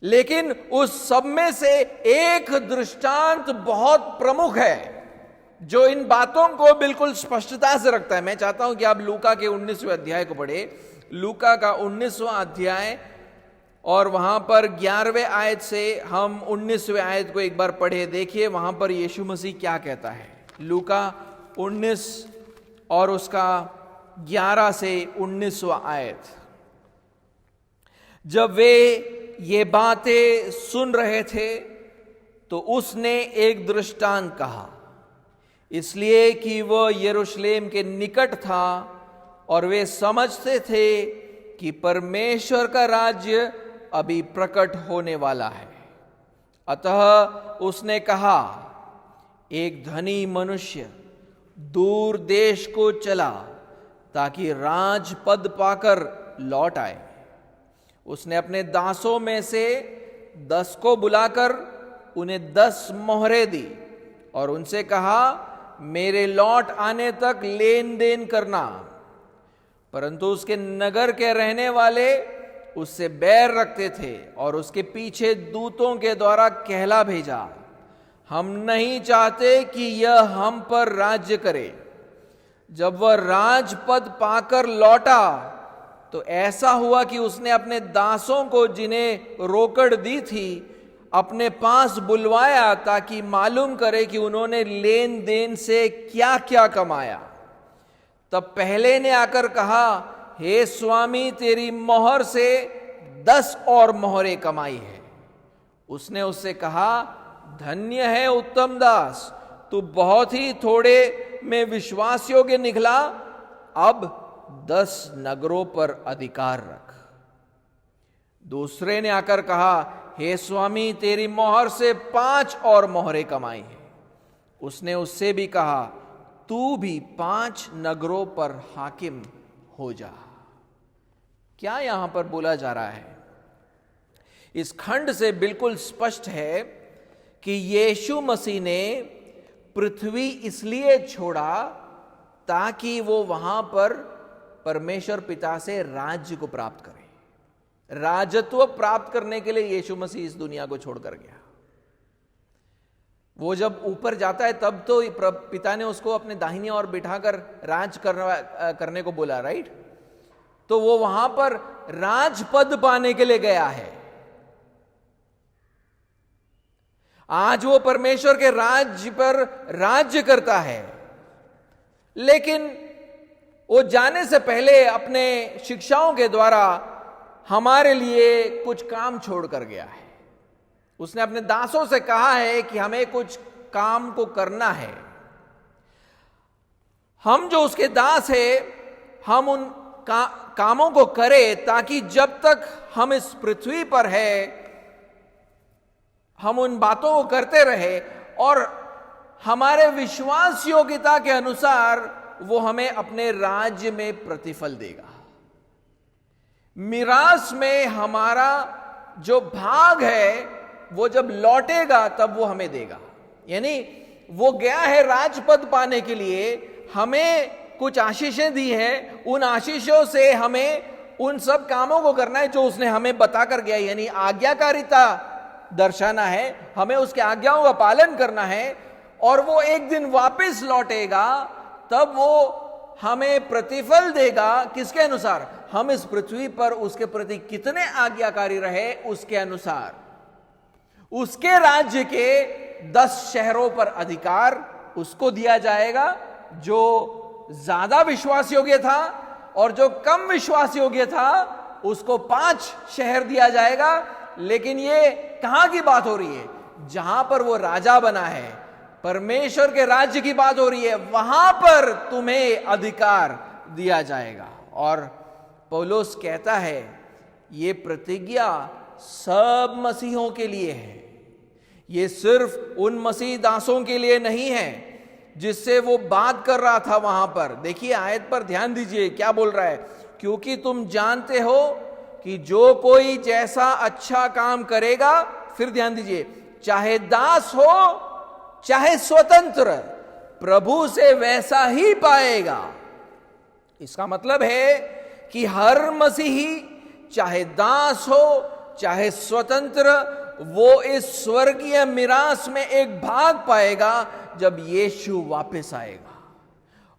लेकिन उस सब में से एक दृष्टांत बहुत प्रमुख है, जो इन बातों को बिल्कुल स्पष्टता से रखता है। मैं चाहता हूं कि आप लूका के 19वें अध्याय को पढ़े, लूका का 19वां अध्याय, और वहां पर 11वें आयत से हम 19वें आयत को एक बार पढ़े। देखिए वहां पर यीशु मसीह क्या कहता है। लूका 19 और उसका 11 से 19वां आयत। जब वे ये बातें सुन रहे थे तो उसने एक दृष्टांत कहा, इसलिए कि वह यरूशलेम के निकट था और वे समझते थे कि परमेश्वर का राज्य अभी प्रकट होने वाला है। अतः उसने कहा, एक धनी मनुष्य दूर देश को चला ताकि राजपद पाकर लौट आए। उसने अपने दासों में से 10 को बुलाकर उन्हें 10 मोहरें दी और उनसे कहा, मेरे लौट आने तक लेन देन करना। परंतु उसके नगर के रहने वाले उससे बैर रखते थे और उसके पीछे दूतों के द्वारा कहला भेजा, हम नहीं चाहते कि यह हम पर राज्य करे। जब वह राजपद पाकर लौटा तो ऐसा हुआ कि उसने अपने दासों को, जिन्हें रोकड़ दी थी, अपने पास बुलवाया ताकि मालूम करे कि उन्होंने लेन देन से क्या क्या कमाया। तब पहले ने आकर कहा, हे स्वामी, तेरी मोहर से 10 और मोहरें कमाई है। उसने उससे कहा, धन्य है उत्तम दास, तू बहुत ही थोड़े में विश्वास योग्य निकला, अब 10 नगरों पर अधिकार रख। दूसरे ने आकर कहा, हे स्वामी, तेरी मोहर से 5 और मोहरें कमाई है। उसने उससे भी कहा, तू भी 5 नगरों पर हाकिम हो जा। क्या यहां पर बोला जा रहा है? इस खंड से बिल्कुल स्पष्ट है कि यीशु मसीह ने पृथ्वी इसलिए छोड़ा ताकि वो वहां पर परमेश्वर पिता से राज्य को प्राप्त करे। राजत्व प्राप्त करने के लिए यीशु मसीह इस दुनिया को छोड़कर गया। वो जब ऊपर जाता है तब तो पिता ने उसको अपने दाहिनी ओर बिठाकर राज करने को बोला, राइट? तो वो वहां पर राजपद पाने के लिए गया है। आज वो परमेश्वर के राज्य पर राज्य करता है, लेकिन वो जाने से पहले अपने शिक्षाओं के द्वारा हमारे लिए कुछ काम छोड़ कर गया है। उसने अपने दासों से कहा है कि हमें कुछ काम को करना है। हम जो उसके दास हैं, हम उन कामों को करें ताकि जब तक हम इस पृथ्वी पर है हम उन बातों को करते रहे और हमारे विश्वास योग्यता के अनुसार वो हमें अपने राज्य में प्रतिफल देगा। मिरास में हमारा जो भाग है वो जब लौटेगा तब वो हमें देगा। यानी वो गया है राजपद पाने के लिए, हमें कुछ आशीषें दी है, उन आशीषों से हमें उन सब कामों को करना है जो उसने हमें बताकर गया। यानी आज्ञाकारिता दर्शाना है, हमें उसके आज्ञाओं का पालन करना है, और वो एक दिन वापस लौटेगा तब वो हमें प्रतिफल देगा। किसके अनुसार? हम इस पृथ्वी पर उसके प्रति कितने आज्ञाकारी रहे उसके अनुसार। उसके राज्य के 10 शहरों पर अधिकार उसको दिया जाएगा जो ज्यादा विश्वास योग्य था, और जो कम विश्वास योग्य था उसको 5 शहर दिया जाएगा। लेकिन ये कहां की बात हो रही है? जहां पर वो राजा बना है, परमेश्वर के राज्य की बात हो रही है, वहां पर तुम्हें अधिकार दिया जाएगा। और पौलुस कहता है ये प्रतिज्ञा सब मसीहों के लिए है, ये सिर्फ उन मसीह दासों के लिए नहीं है जिससे वो बात कर रहा था वहां पर। देखिए आयत पर ध्यान दीजिए क्या बोल रहा है, क्योंकि तुम जानते हो कि जो कोई जैसा अच्छा काम करेगा, फिर ध्यान दीजिए, चाहे दास हो चाहे स्वतंत्र, प्रभु से वैसा ही पाएगा। इसका मतलब है कि हर मसीही चाहे दास हो चाहे स्वतंत्र, वो इस स्वर्गीय मिरास में एक भाग पाएगा जब यीशु वापस आएगा।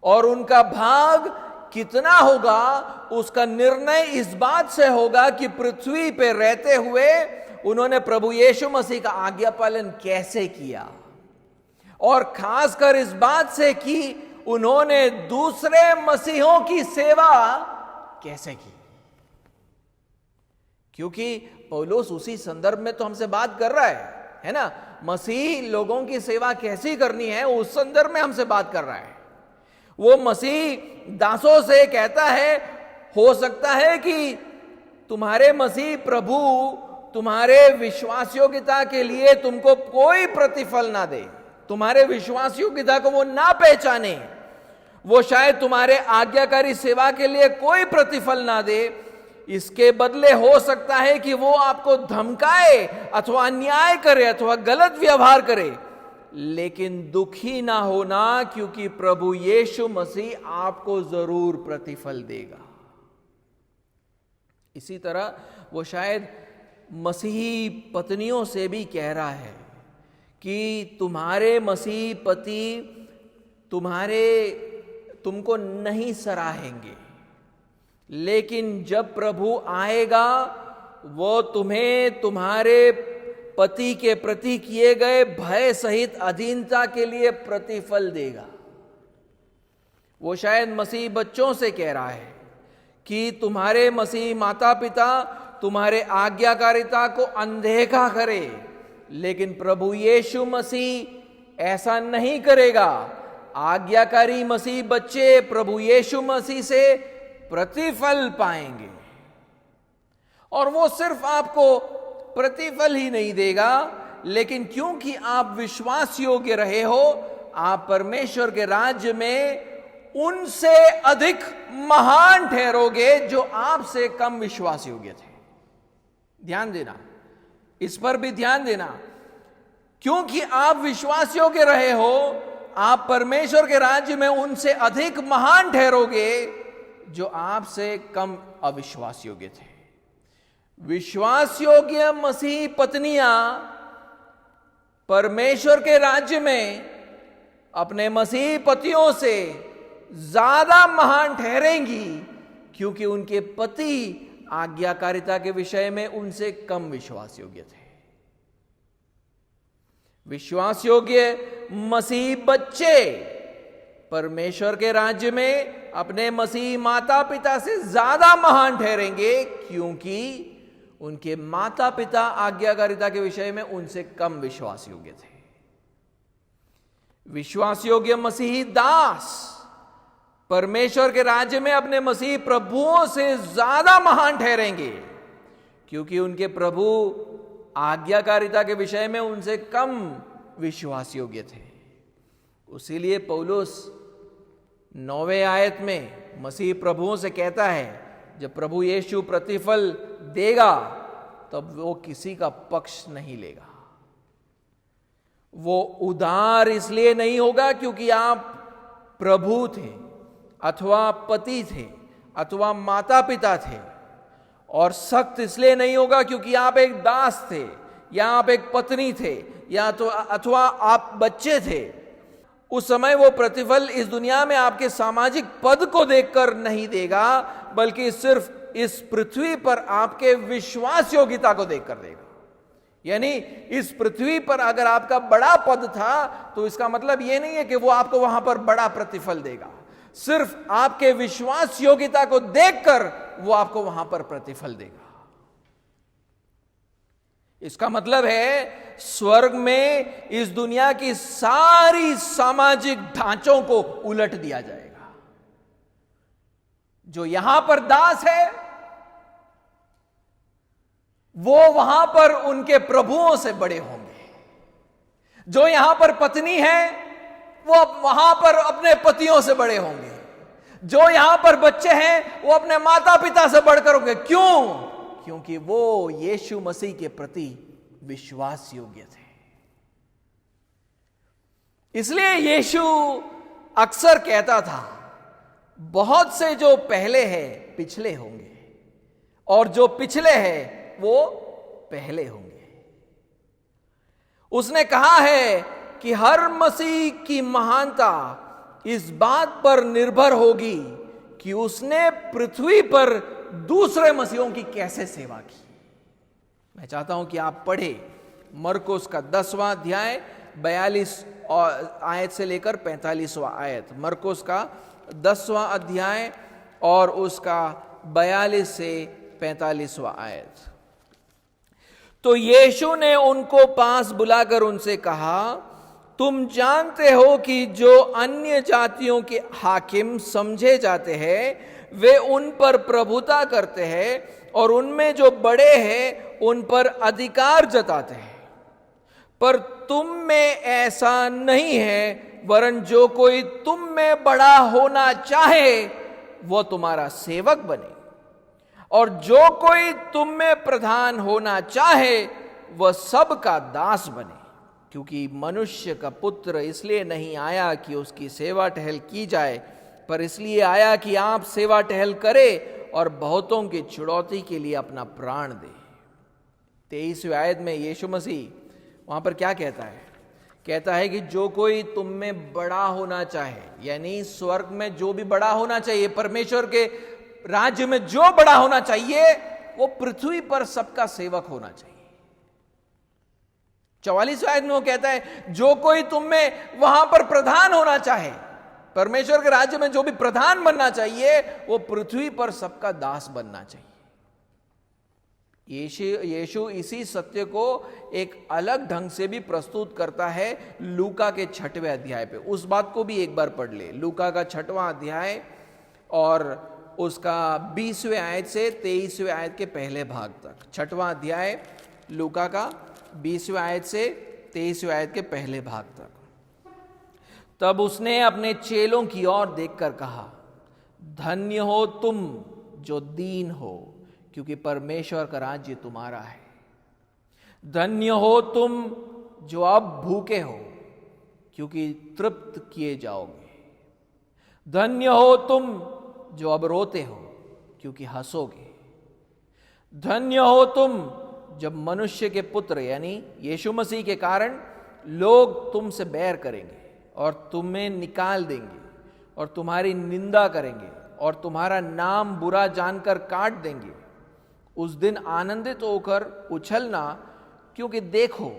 और उनका भाग कितना होगा उसका निर्णय इस बात से होगा कि पृथ्वी पे रहते हुए उन्होंने प्रभु यीशु मसीह का आज्ञा पालन कैसे किया, और खासकर इस बात से कि उन्होंने दूसरे मसीहों की सेवा कैसे की। क्योंकि पौलुस उसी संदर्भ में तो हमसे बात कर रहा है ना, मसीह लोगों की सेवा कैसी करनी है उस संदर्भ में हमसे बात कर रहा है। वो मसीह दासों से कहता है, हो सकता है कि तुम्हारे मसीह प्रभु तुम्हारे विश्वास योग्यता के लिए तुमको कोई प्रतिफल ना दे, तुम्हारे विश्वास योग्यता को वो ना पहचाने, वो शायद तुम्हारे आज्ञाकारी सेवा के लिए कोई प्रतिफल ना दे। इसके बदले हो सकता है कि वो आपको धमकाए अथवा अन्याय करे अथवा गलत व्यवहार करे, लेकिन दुखी ना होना, क्योंकि प्रभु यीशु मसीह आपको जरूर प्रतिफल देगा। इसी तरह वो शायद मसीही पत्नियों से भी कह रहा है कि तुम्हारे मसीह पति तुमको नहीं सराहेंगे, लेकिन जब प्रभु आएगा वो तुम्हें तुम्हारे पति के प्रति किए गए भय सहित अधीनता के लिए प्रतिफल देगा। वो शायद मसीह बच्चों से कह रहा है कि तुम्हारे मसीह माता पिता तुम्हारे आज्ञाकारिता को अनदेखा करे, लेकिन प्रभु यीशु मसीह ऐसा नहीं करेगा। आज्ञाकारी मसीह बच्चे प्रभु यीशु मसीह से प्रतिफल पाएंगे, और वो सिर्फ आपको प्रतिफल ही नहीं देगा, लेकिन क्योंकि आप विश्वास योग्य रहे हो, आप परमेश्वर के राज्य में उनसे अधिक महान ठहरोगे जो आपसे कम विश्वास योग्य थे। ध्यान देना, इस पर भी ध्यान देना। क्योंकि आप विश्वास योग्य रहे हो, आप परमेश्वर के राज्य में उनसे अधिक महान ठहरोगे जो आपसे कम अविश्वास योग्य थे। विश्वास योग्य मसीह पत्नियां परमेश्वर के राज्य में अपने मसीह पतियों से ज्यादा महान ठहरेंगी, क्योंकि उनके पति आज्ञाकारिता के विषय में उनसे कम विश्वास योग्य थे। विश्वास योग्य मसीह बच्चे परमेश्वर के राज्य में अपने मसीह माता पिता से ज्यादा महान ठहरेंगे, क्योंकि उनके माता पिता आज्ञाकारिता के विषय में उनसे कम विश्वास योग्य थे। विश्वास योग्य मसीही दास परमेश्वर के राज्य में अपने मसीह प्रभुओं से ज्यादा महान ठहरेंगे, क्योंकि उनके प्रभु आज्ञाकारिता के विषय में उनसे कम विश्वास योग्य थे। उसीलिए पौलुस 9वें आयत में मसीह प्रभुओं से कहता है, जब प्रभु यीशु प्रतिफल देगा तब वो किसी का पक्ष नहीं लेगा। वो उदार इसलिए नहीं होगा क्योंकि आप प्रभु थे अथवा पति थे अथवा माता पिता थे, और सख्त इसलिए नहीं होगा क्योंकि आप एक दास थे या आप एक पत्नी थे या तो अथवा आप बच्चे थे। उस समय वो प्रतिफल इस दुनिया में आपके सामाजिक पद को देखकर नहीं देगा, बल्कि सिर्फ इस पृथ्वी पर आपके विश्वास योग्यता को देखकर देगा। यानी इस पृथ्वी पर अगर आपका बड़ा पद था तो इसका मतलब यह नहीं है कि वो आपको वहां पर बड़ा प्रतिफल देगा, सिर्फ आपके विश्वास योग्यता को देखकर वो आपको वहां पर प्रतिफल देगा। इसका मतलब है स्वर्ग में इस दुनिया की सारी सामाजिक ढांचों को उलट दिया जाएगा। जो यहां पर दास है वो वहां पर उनके प्रभुओं से बड़े होंगे, जो यहां पर पत्नी है वो वहां पर अपने पतियों से बड़े होंगे, जो यहां पर बच्चे हैं वो अपने माता पिता से बढ़कर होंगे। क्यों? क्योंकि वो यीशु मसीह के प्रति विश्वास योग्य थे। इसलिए यीशु अक्सर कहता था, बहुत से जो पहले हैं पिछले होंगे और जो पिछले हैं वो पहले होंगे। उसने कहा है कि हर मसीह की महानता इस बात पर निर्भर होगी कि उसने पृथ्वी पर दूसरे मसीहों की कैसे सेवा की। मैं चाहता हूं कि आप पढ़े मरकुस का 10वां अध्याय 42 आयत से लेकर 45वां आयत। मरकुस का 10वां अध्याय और उसका 42 से 45वां आयत। तो यीशु ने उनको पास बुलाकर उनसे कहा, तुम जानते हो कि जो अन्य जातियों के हाकिम समझे जाते हैं वे उन पर प्रभुता करते हैं और उनमें जो बड़े हैं उन पर अधिकार जताते हैं, पर तुम में ऐसा नहीं है, वरन जो कोई तुम में बड़ा होना चाहे वो तुम्हारा सेवक बने, और जो कोई तुम में प्रधान होना चाहे वह सबका दास बने। क्योंकि मनुष्य का पुत्र इसलिए नहीं आया कि उसकी सेवा टहल की जाए, पर इसलिए आया कि आप सेवा टहल करे और बहुतों की छुड़ौती के लिए अपना प्राण दे। 23वें आयत में यीशु मसीह वहां पर क्या कहता है? कहता है कि जो कोई तुम में बड़ा होना चाहे, यानी स्वर्ग में जो भी बड़ा होना चाहिए, परमेश्वर के राज्य में जो बड़ा होना चाहिए, वो पृथ्वी पर सबका सेवक होना चाहिए। 44वें आयत में वो कहता है जो कोई तुम में वहां पर प्रधान होना चाहे, परमेश्वर के राज्य में जो भी प्रधान बनना चाहिए, वो पृथ्वी पर सबका दास बनना चाहिए। यीशु इसी सत्य को एक अलग ढंग से भी प्रस्तुत करता है लूका के 6वें अध्याय पे। उस बात को भी एक बार पढ़ ले। लूका का 6वां अध्याय और उसका 20वें आयत से 23वें आयत के पहले भाग तक। 6वां अध्याय लूका का 20वें आयत से 23वें आयत के पहले भाग तक। तब उसने अपने चेलों की ओर देखकर कहा, धन्य हो तुम जो दीन हो, क्योंकि परमेश्वर का राज्य तुम्हारा है। धन्य हो तुम जो अब भूखे हो, क्योंकि तृप्त किए जाओगे। धन्य हो तुम जो अब रोते हो, क्योंकि हंसोगे। धन्य हो तुम जब मनुष्य के पुत्र यानी यीशु मसीह के कारण लोग तुमसे बैर करेंगे और तुम्हें निकाल देंगे और तुम्हारी निंदा करेंगे और तुम्हारा नाम बुरा जानकर काट देंगे। उस दिन आनंदित होकर उछलना, क्योंकि देखो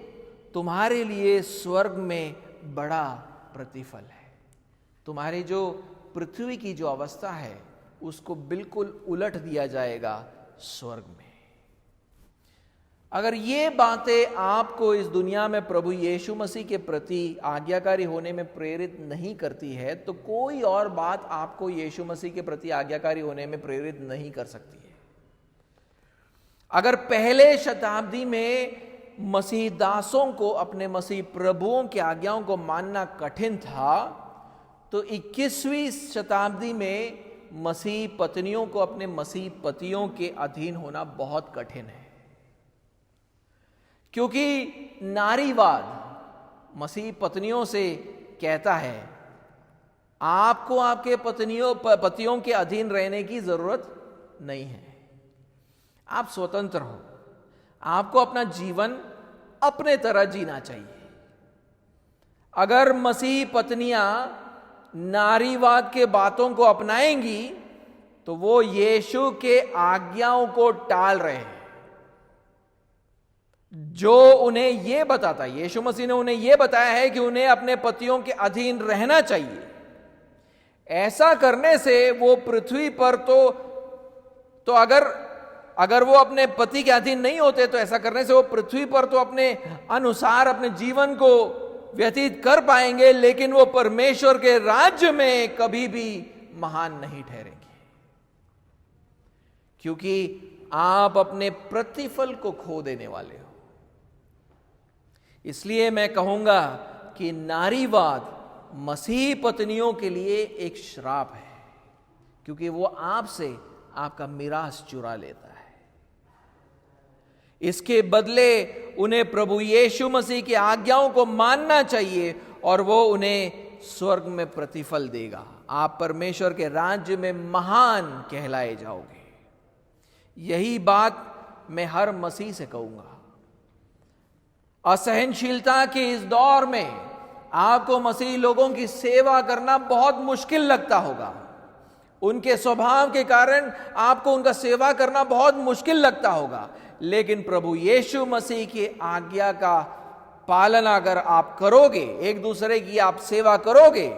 तुम्हारे लिए स्वर्ग में बड़ा प्रतिफल है। तुम्हारी जो पृथ्वी की जो अवस्था है उसको बिल्कुल उलट दिया जाएगा स्वर्ग में। अगर ये बातें आपको इस दुनिया में प्रभु यीशु मसीह के प्रति आज्ञाकारी होने में प्रेरित नहीं करती है, तो कोई और बात आपको यीशु मसीह के प्रति आज्ञाकारी होने में प्रेरित नहीं कर सकती है। अगर पहले शताब्दी में मसीह दासों को अपने मसीह प्रभुओं की आज्ञाओं को मानना कठिन था, तो 21वीं शताब्दी में मसीह पत्नियों को अपने मसीह पतियों के अधीन होना बहुत कठिन है। क्योंकि नारीवाद मसीह पत्नियों से कहता है आपको आपके पतियों के अधीन रहने की जरूरत नहीं है, आप स्वतंत्र हो, आपको अपना जीवन अपने तरह जीना चाहिए। अगर मसीह पत्नियां नारीवाद के बातों को अपनाएंगी तो वो यीशु के आज्ञाओं को टाल रहे हैं, जो उन्हें यह बताता है, यीशु मसीह ने उन्हें यह बताया है कि उन्हें अपने पतियों के अधीन रहना चाहिए। ऐसा करने से वो पृथ्वी पर तो अगर वो अपने पति के अधीन नहीं होते, तो ऐसा करने से वो पृथ्वी पर तो अपने अनुसार अपने जीवन को व्यतीत कर पाएंगे, लेकिन वो परमेश्वर के राज्य में कभी भी महान नहीं ठहरेंगे, क्योंकि आप अपने प्रतिफल को खो देने वाले हो। इसलिए मैं कहूंगा कि नारीवाद मसीह पत्नियों के लिए एक श्राप है, क्योंकि वो आपसे आपका मिरास चुरा लेता है। इसके बदले उन्हें प्रभु यीशु मसीह की आज्ञाओं को मानना चाहिए और वो उन्हें स्वर्ग में प्रतिफल देगा। आप परमेश्वर के राज्य में महान कहलाए जाओगे। यही बात मैं हर मसीह से कहूंगा। असहनशीलता के इस दौर में आपको मसीही लोगों की सेवा करना बहुत मुश्किल लगता होगा, उनके स्वभाव के कारण आपको उनका सेवा करना बहुत मुश्किल लगता होगा, लेकिन प्रभु यीशु मसीह की आज्ञा का पालन अगर आप करोगे, एक दूसरे की आप सेवा करोगे,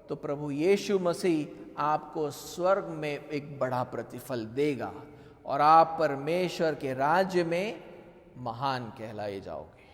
तो प्रभु यीशु मसीह आपको स्वर्ग में एक बड़ा प्रतिफल देगा और आप परमेश्वर के राज्य में महान कहलाए जाओगे।